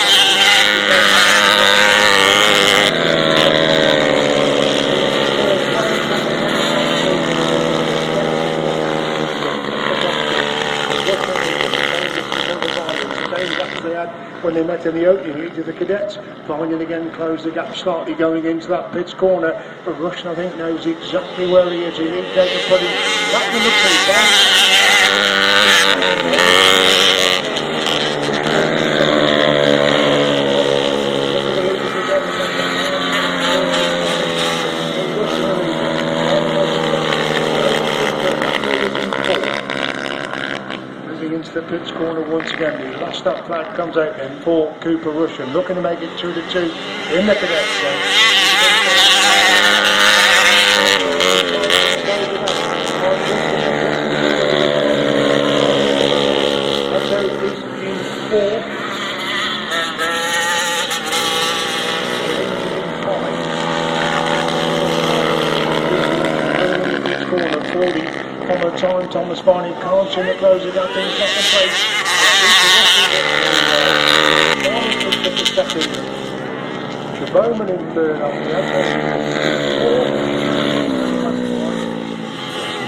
When they met in the opening heat of the cadets, Vinning again closed the gap slightly going into that pits corner, but Rushen I think knows exactly where he is. He needs to put him back number 2. Moving into the pits corner once again. The last up flag comes out then for Cooper Rushen, looking to make it 2-2 in the cadets. On the time, Thomas Vinning can't seem to close it up in second place. Bowman in third on the other.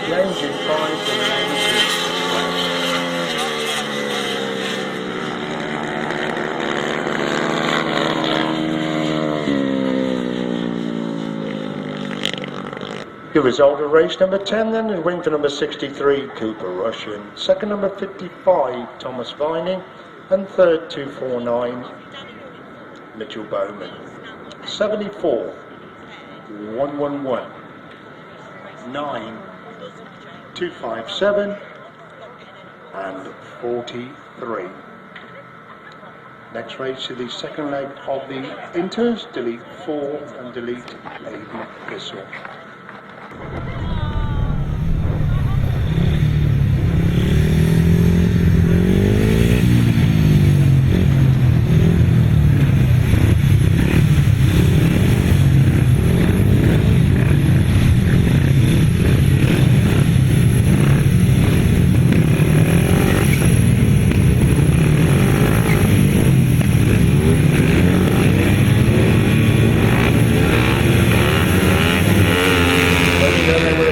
James in 5. The result of race number 10 then, and win for number 63 Cooper Rushen, second number 55 Thomas Vinning, and third 249 Mitchell Bowman. 74 111 9 257 and 43. Next race to the second leg of the inters, delete 4 and delete Aiden Bissell.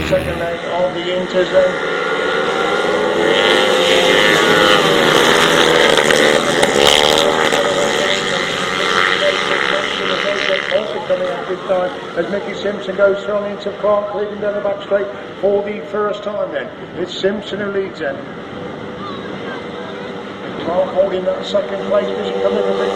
Second leg of the inters then. Also coming out this time as Mickey Simpson goes through into Park, leading down the back straight for the first time then. It's Simpson who leads then. Park holding that second place, as he coming from the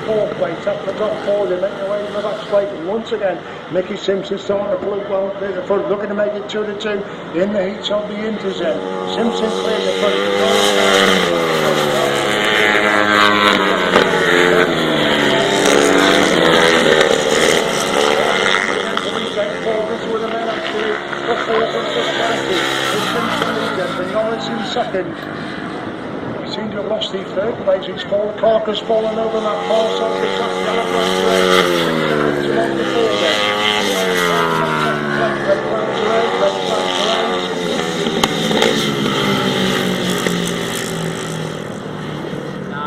fourth place up the top 4, they make their way in the back straight, and once again Mickey Simpson starting to pull well clear the front, looking to make it 2-2 in the heats of the inters then. Simpson clears the front. This with the men actually the 4th and 5th places. Simpson leads them, but Norris in second. Seem to have lost the third place. It's fallen. Clark has fallen over that far side of the track. Along the four there. Red flags around. Red flags around. No.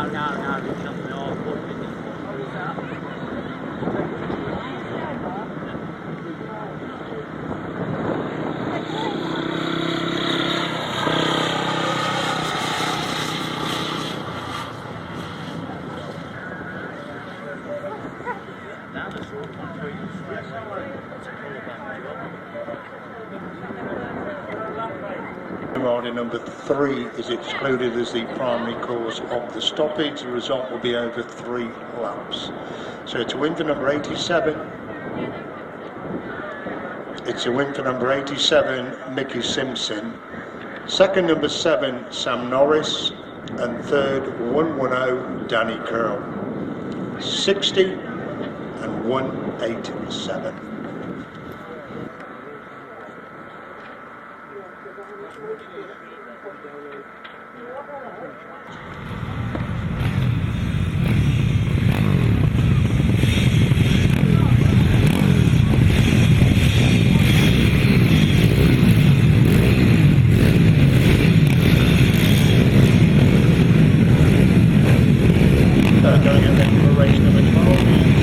Rider number 3 is excluded as the primary cause of the stoppage. The result will be over 3 laps. So it's a win for number 87. It's a win for number 87, Mickey Simpson. Second, number 7, Sam Norris. And third, 110, Danny Curl. 60 and 187. Going in for race number 12,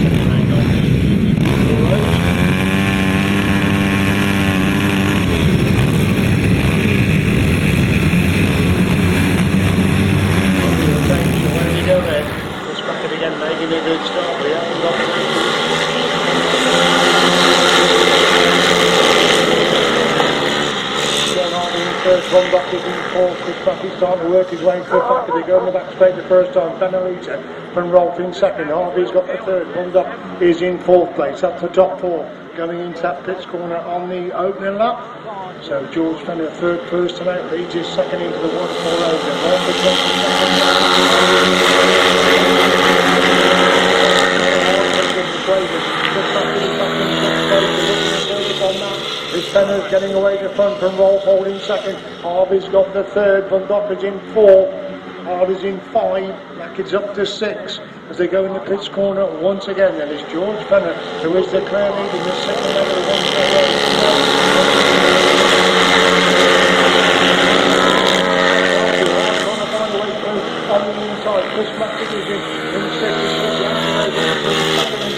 second leg on the road. Where did he go there? It's back at again, making a good start, but he hasn't got first one back is in 4th, Chris Backey's starting to work his way through the back of the go in the back straight the first time, Benalita from Rolf in second, Harvey's got the third, Bundop is in 4th place, up to top 4, going into that pits corner on the opening lap. So George Fenner, third person out, leads his second into the 1-4 His Fenner's getting away to front from Rolf holding second. Harvey's got the third, Bundop is in 4, Harvey's in 5, Mackett's up to 6 as they go in the pits corner once again. Then it's George Fenner who is the clear lead in the second leg of the 1-4 on the inside. Chris Mackett is in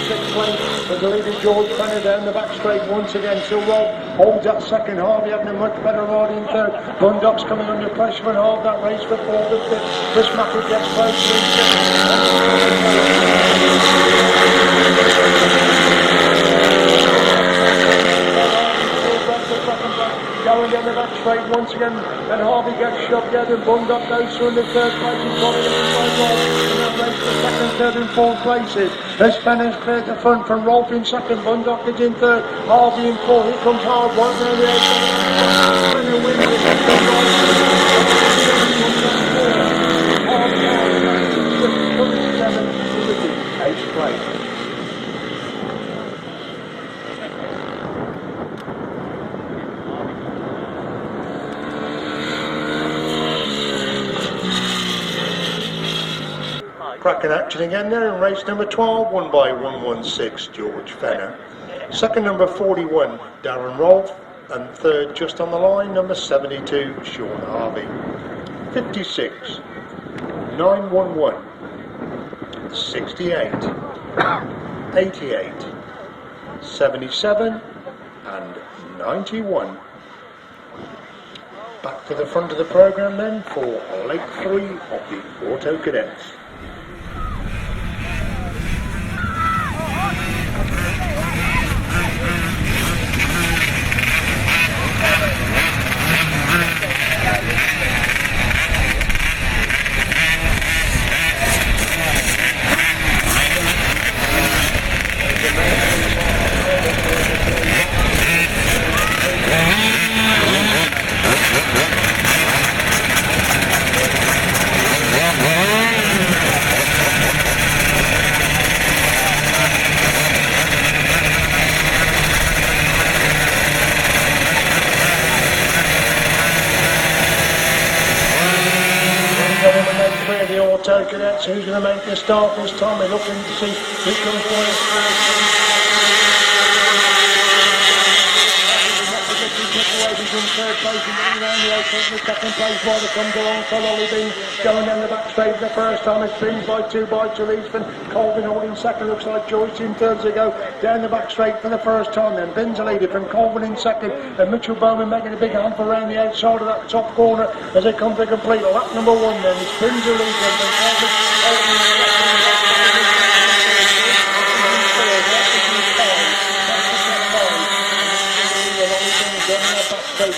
6th place, but the leader George Fenner down the back straight once again. So Rob holds that second. Harvey having a much better ride in third. Bundop's coming under pressure and half that race for 4th and 5th. Chris Mackett gets close to going down the back straight once again, and Harvey gets shoved down and Bundop goes through in the third place. He's got it in the right line, and that race for second, third and fourth places. As Fenner's cleared the front from Rolf in second, Bundock is in third, Harvey in fourth. Here comes Hard One, there the eighth. Fenner wins it. Eighth place. Cracking action again there in race number 12, won by 116 George Fenner. Second number 41 Darren Rolfe, and third just on the line number 72 Sean Harvey. 56, 911, 68, 88, 77 and 91. Back to the front of the programme then for leg 3 of the Auto Cadets. Auto Cadets, who's going to make the start this time? We're looking to see who comes in third place and running around the outside in the second place while they come along for Ollie going down the back straight for the first time. It's Beans by 2 bikes release from Colvin holding second. Looks like Joyce in third as they go down the back straight for the first time. Then Beans a leader from Colvin in second, and Mitchell Bowman making a big hump around the outside of that top corner as they come to complete lap number 1. Then it's Beans a leader from Colvin holding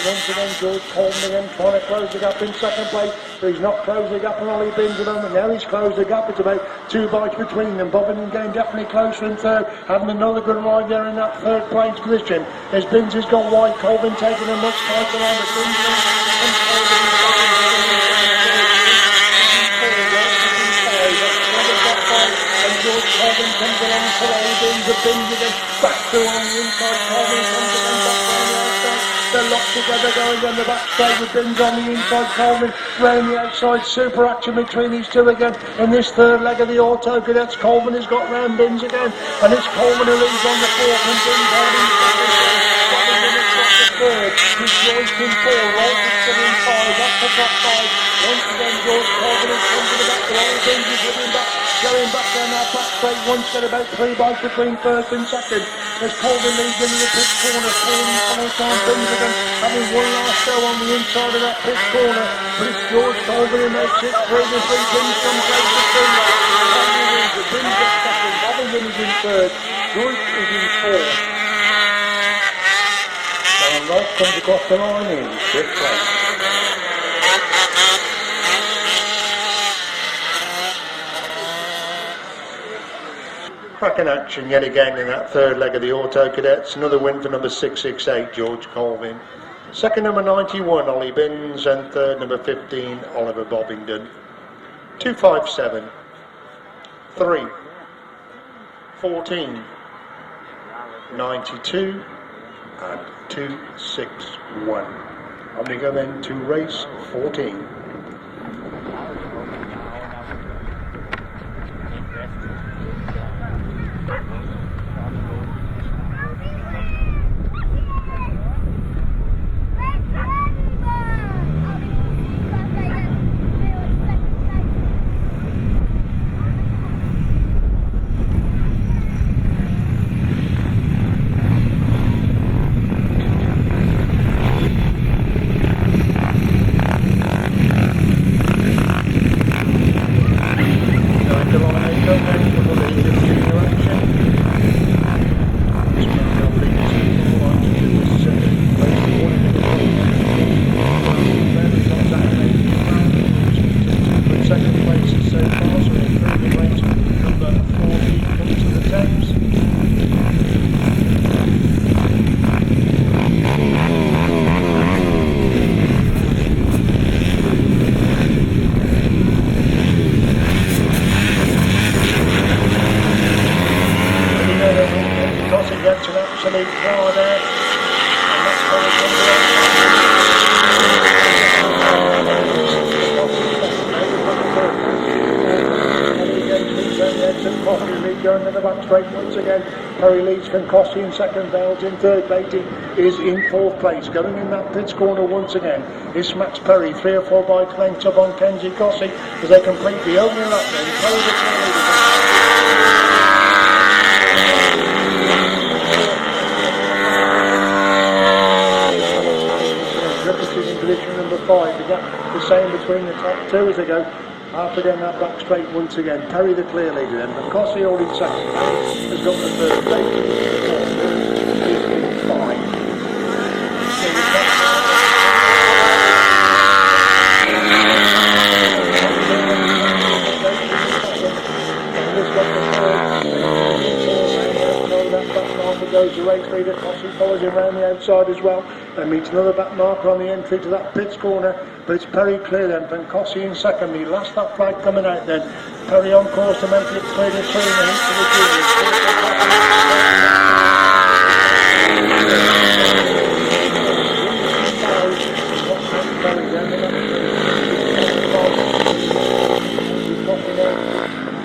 once again, George Colvin again trying to close the gap in second place, but he's not closed the gap on Ollie Binns at the moment. Now he's closed the gap. It's about 2 bikes between them. Bobbin getting definitely closer in third, having another good ride there in that third place position. As Binns has gone wide, Colvin taking a much tighter line, but Binns and George Colvin comes along for Ollie Binns, the Binns again back through on the inside. Colvin comes again back on the outside. They're locked together going down the back straight with Binns on the inside, Colvin round the outside. Super action between these two again in this third leg of the Auto Cadets. Colvin has got round Binns again, and it's Colvin who leads on the fourth, and Binns holding second. Robin Binns got the third. He's Joyce in 4, Rolf is still in 5. That's the top 5. Once again, George Colvin has come to the back. Ollie Binns is hitting back, going back down that back straight. Once got about 3 bikes between first and second. As Colvin leads into the pit corner, pulling 5 times Binns again, having one last go on the inside of that pit corner. But it's George Colvin who makes it through the 3 Binns from place to 3. Binns gets second, Robin Binns in third, Joyce is in 4th. And Rolf comes across the line in 5th place. Cracking action yet again in that third leg of the Auto Cadets. Another win for number 668 George Colvin. Second number 91 Ollie Binns, and third number 15 Oliver Bobbington. 257 3 14 92 and 261. On we go then to race 14. Coffey lead going in the back straight once again. Perry leads from Cossey in second, Bales in third, Beatty is in fourth place. Going in that pits corner once again is Max Perry, 3 or 4 bikes lengths up on Kenzie Cossey as they complete the opening lap then. Perry the clear leader. In position number 5, the gap the same between the top two as they go half again that back straight once again. Perry the clear leader then, but Cossey holding second has got the third. Beatty is in 5. Goes the race leader, Cossey follows him around the outside as well and meets another back marker on the entry to that pits corner, but it's Perry clear then from Cossey in second. The last lap flag coming out then, Perry on course to make it 3-3 in the heat for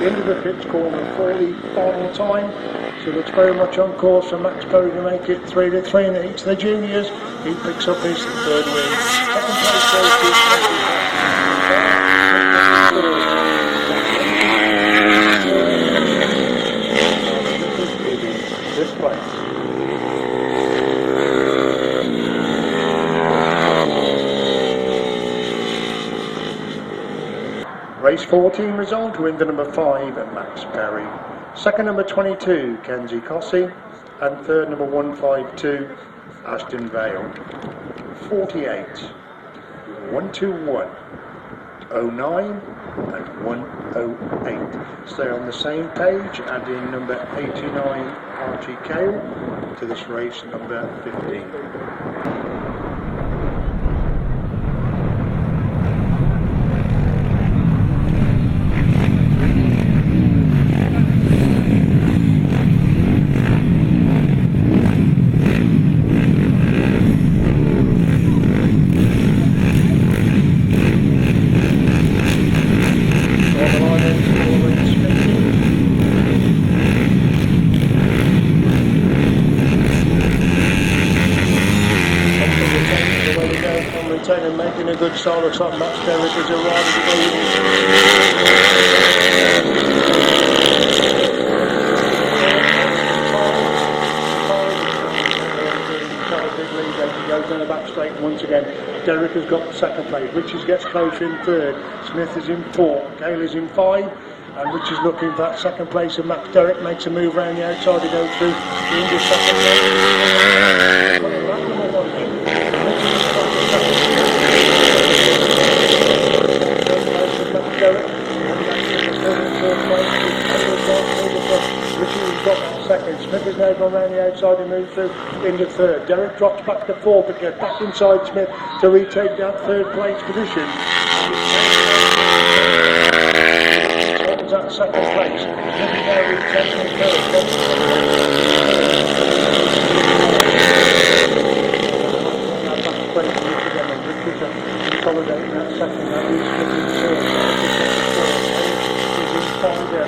the into the pits corner for the final time. So looks very much on course for Max Perry to make it 3-3 in the heats of the juniors. He picks up his third win. Second place goes to this place. Race 14 result, winner number 5 Max Perry. Second number 22 Kenzie Cossey, and third number 152 Ashton Vale. 48, 121, 09 and 108. Stay on the same page, add in number 89 Archie Cale to this race number 15. Making a good start, looks like Max Perry is arriving to goes down the back straight once again. Derek has got second place, Richards gets closer in third, Smith is in 4, Gale is in 5, and Richards looking for that second place, and Max Derek makes a move around the outside to go through into second place. Richards got that second. Smith is now gone around the outside and moved through into third. Derek drops back to 4th but gets back inside Smith to retake that third place position. What was that second place? Smith is now retaking consolidating that second. That is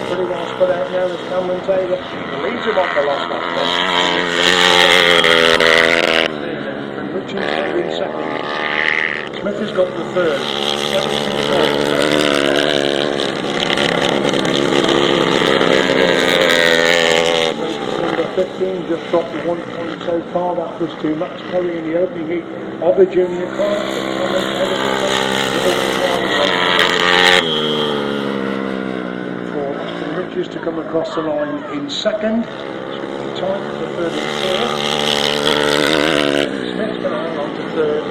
pretty well spread out now as Cameron Taylor leads him off the last lap. And Richards in second. Smith has got the third. Number 15 just dropped 1 point so far. That was to Max Perry in the opening heat of the junior class. Richards to come across the line in second. Time for the third and fourth. Smith's going to hang on to third.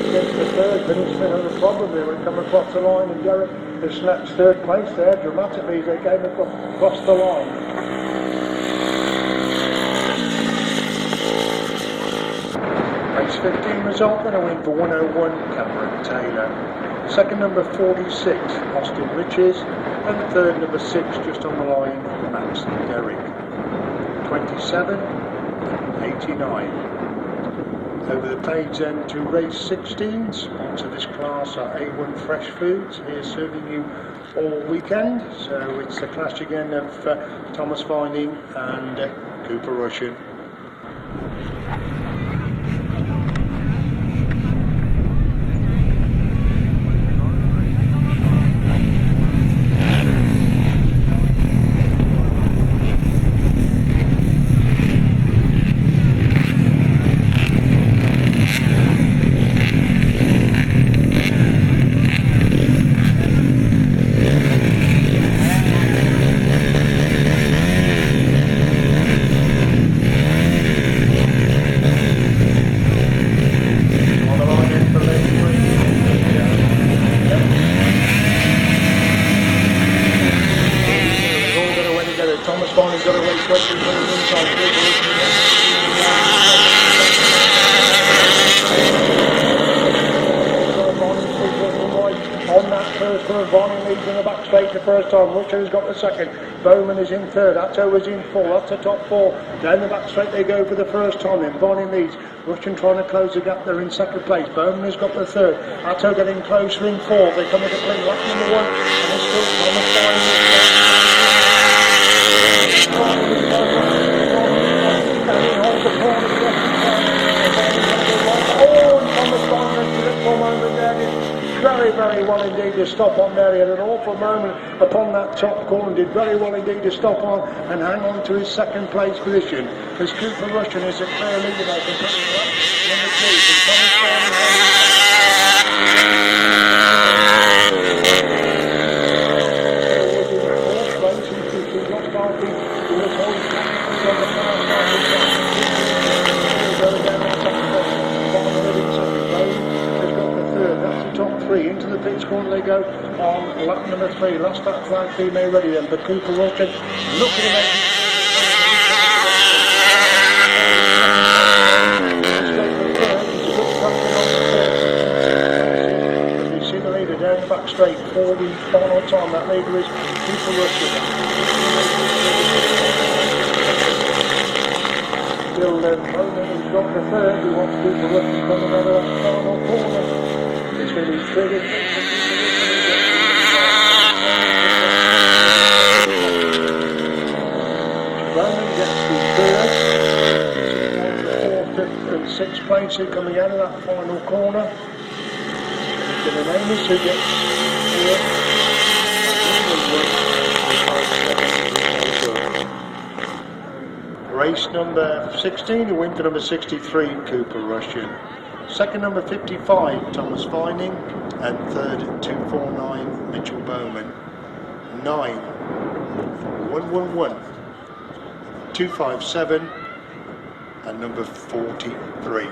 Against the third, but Smith had a problem there when he come across the line, and Derek has snatched third place there dramatically as they came across the line. Race 15 result, and a win for 101 Cameron Taylor. Second number 46 Austin Riches, and third number 6 just on the line Max Derrick. 27 and 89. Over the page then to race 16. Sponsor this class are A1 Fresh Foods, here serving you all weekend. So it's the clash again of Thomas Vinning and Cooper Rushen. Thomas Vinning's got a race waiting for the inside. On that first turn, Vinning leads in the back straight the first time. Rushen's got the second. Bowman is in third. Atto is in four. That's the top four. Down the back straight they go for the first time. Then Vinning leads. Rushen trying to close the gap. They're in second place. Bowman has got the third. Atto getting closer in fourth. They come into clean lap number one. And it's still Thomas Vinning. Very well indeed to stop on there. He had an awful moment upon that top corner, did very well indeed to stop on and hang on to his second place position. As Cooper Rushen is a clear leader now from number 2 from Thomas top three into the pits corner they go on lap number 3. Last lap flag female ready then, but Cooper Rushen looking at you see the leader down the back straight for the final time. That leader is Cooper Rushen. Still Bowman has got the third. We want Cooper Rushen coming out of that final corner. It's going to be triggered. Bowman gets the third. The fourth, fifth and sixth place here coming out of that final corner. The remainers who gets here. Race number 16, the win for number 63, Cooper Rushen. Second number 55, Thomas Vinning, and third 249, Mitchell Bowman. 9, 111, 257, and number 43.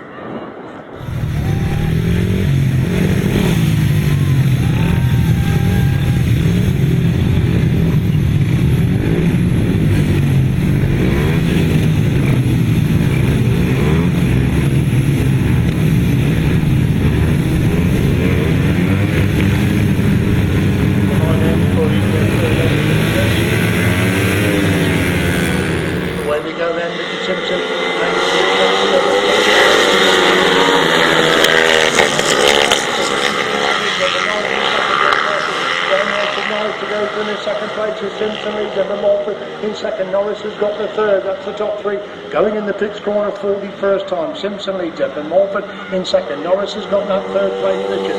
Second place is Simpson leads number Morford in second. Norris has got the third. That's the top three. Going in the pits corner for the first time. Simpson leads up and Morford in second. Norris has got that third place position.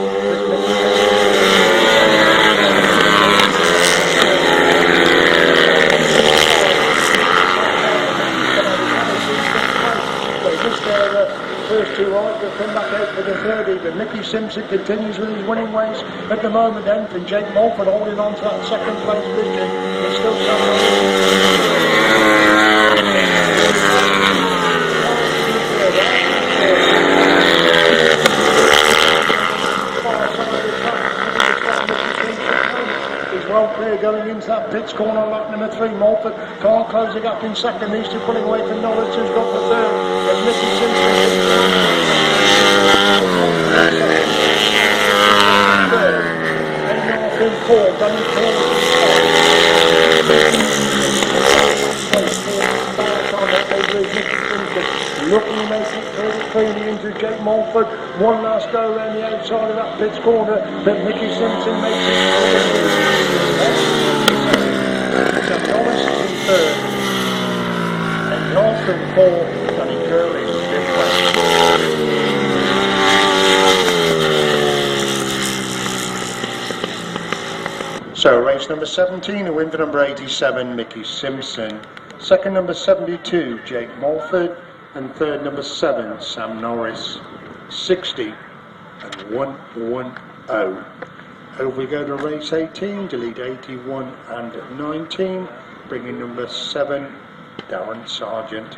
First two right, they'll come back out for the third even. Mickey Simpson continues with his winning ways at the moment then from Jake Morford holding on to that second place position. It's still well clear going into that pits corner lap number 3. Morford can't close the gap in second. These two pulling away from Norwich, who's got the third. As Mickey Simpson in fourth, done in fourth. looking to make it further into Jake Mulford. One last go around the outside of that pit's corner, but Mickey Simpson makes it so Norris is in third, and Johnson fourth, and Curley is fifth place. So race number 17, a win for number 87, Mickey Simpson. Second, number 72, Jake Mulford. And third, number 7, Sam Norris. 60 and 110. Over we go to race 18, delete 81 and 19, bringing number 7, Darren Sargent.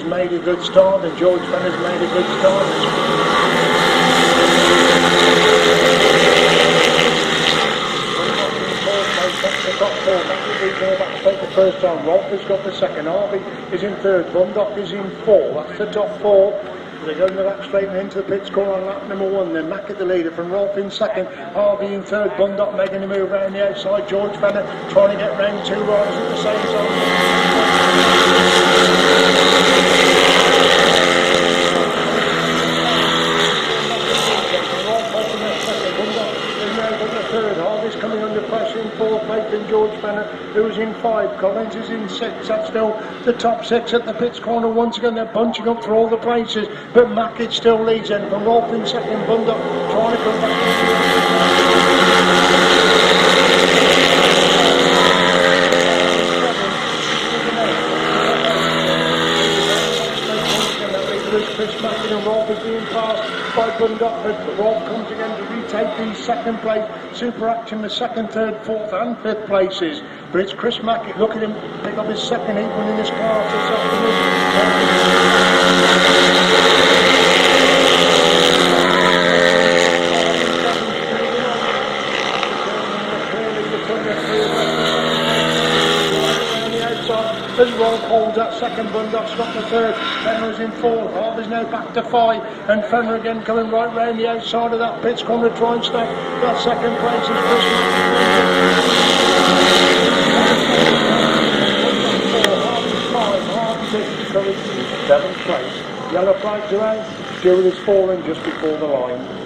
Made a good start, and George Fenner's made a good start. The top four, back to take the first time. Rolf has got the second. Harvey is in third. Bundock is in fourth. That's the top four. They're going to back straight into the pits corner on lap number 1. Then Mack at the leader from Rolf in second. Harvey in third. Bundock making a move around the outside. George Fenner trying to get round 2 riders at the same time. Third, Harvey's coming under pressure in fourth, Nathan George Fenner, who's in 5, Collins is in 6, that's still the top 6 at the pits corner. Once again they're bunching up through all the places, but Mackett still leads in from Rolf in second, Bundock trying to come back. Chris Mackett and Rolf is being passed by Bundock, but Rolf comes again to retake the second place. Super Action the second, third, fourth and fifth places. But it's Chris Mackett, look at him pick up his second heat win in this class this As Rolf holds that second, Bundock's got the third, Fenner is in fourth, Harvey's now back to 5, and Fenner again coming right round the outside of that pit's corner to try and stop that second place is Chris. 7th place. Yellow flags are out, Stewart is falling just before the line.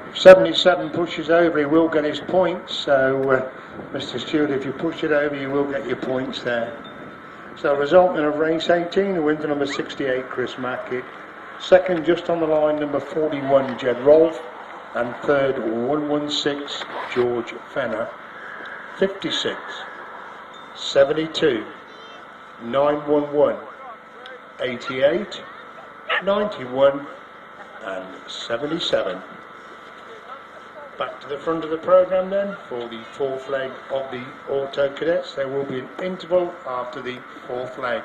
If 77 pushes over, he will get his points. So, Mr. Stewart, if you push it over, you will get your points there. So, resultant of race 18, the win for number 68, Chris Mackett. Second, just on the line, number 41, Jed Rolf. And third, 116, George Fenner. 56, 72, 911, 88, 91, and 77. Back to the front of the programme then for the 4th leg of the Auto Cadets. There will be an interval after the 4th leg.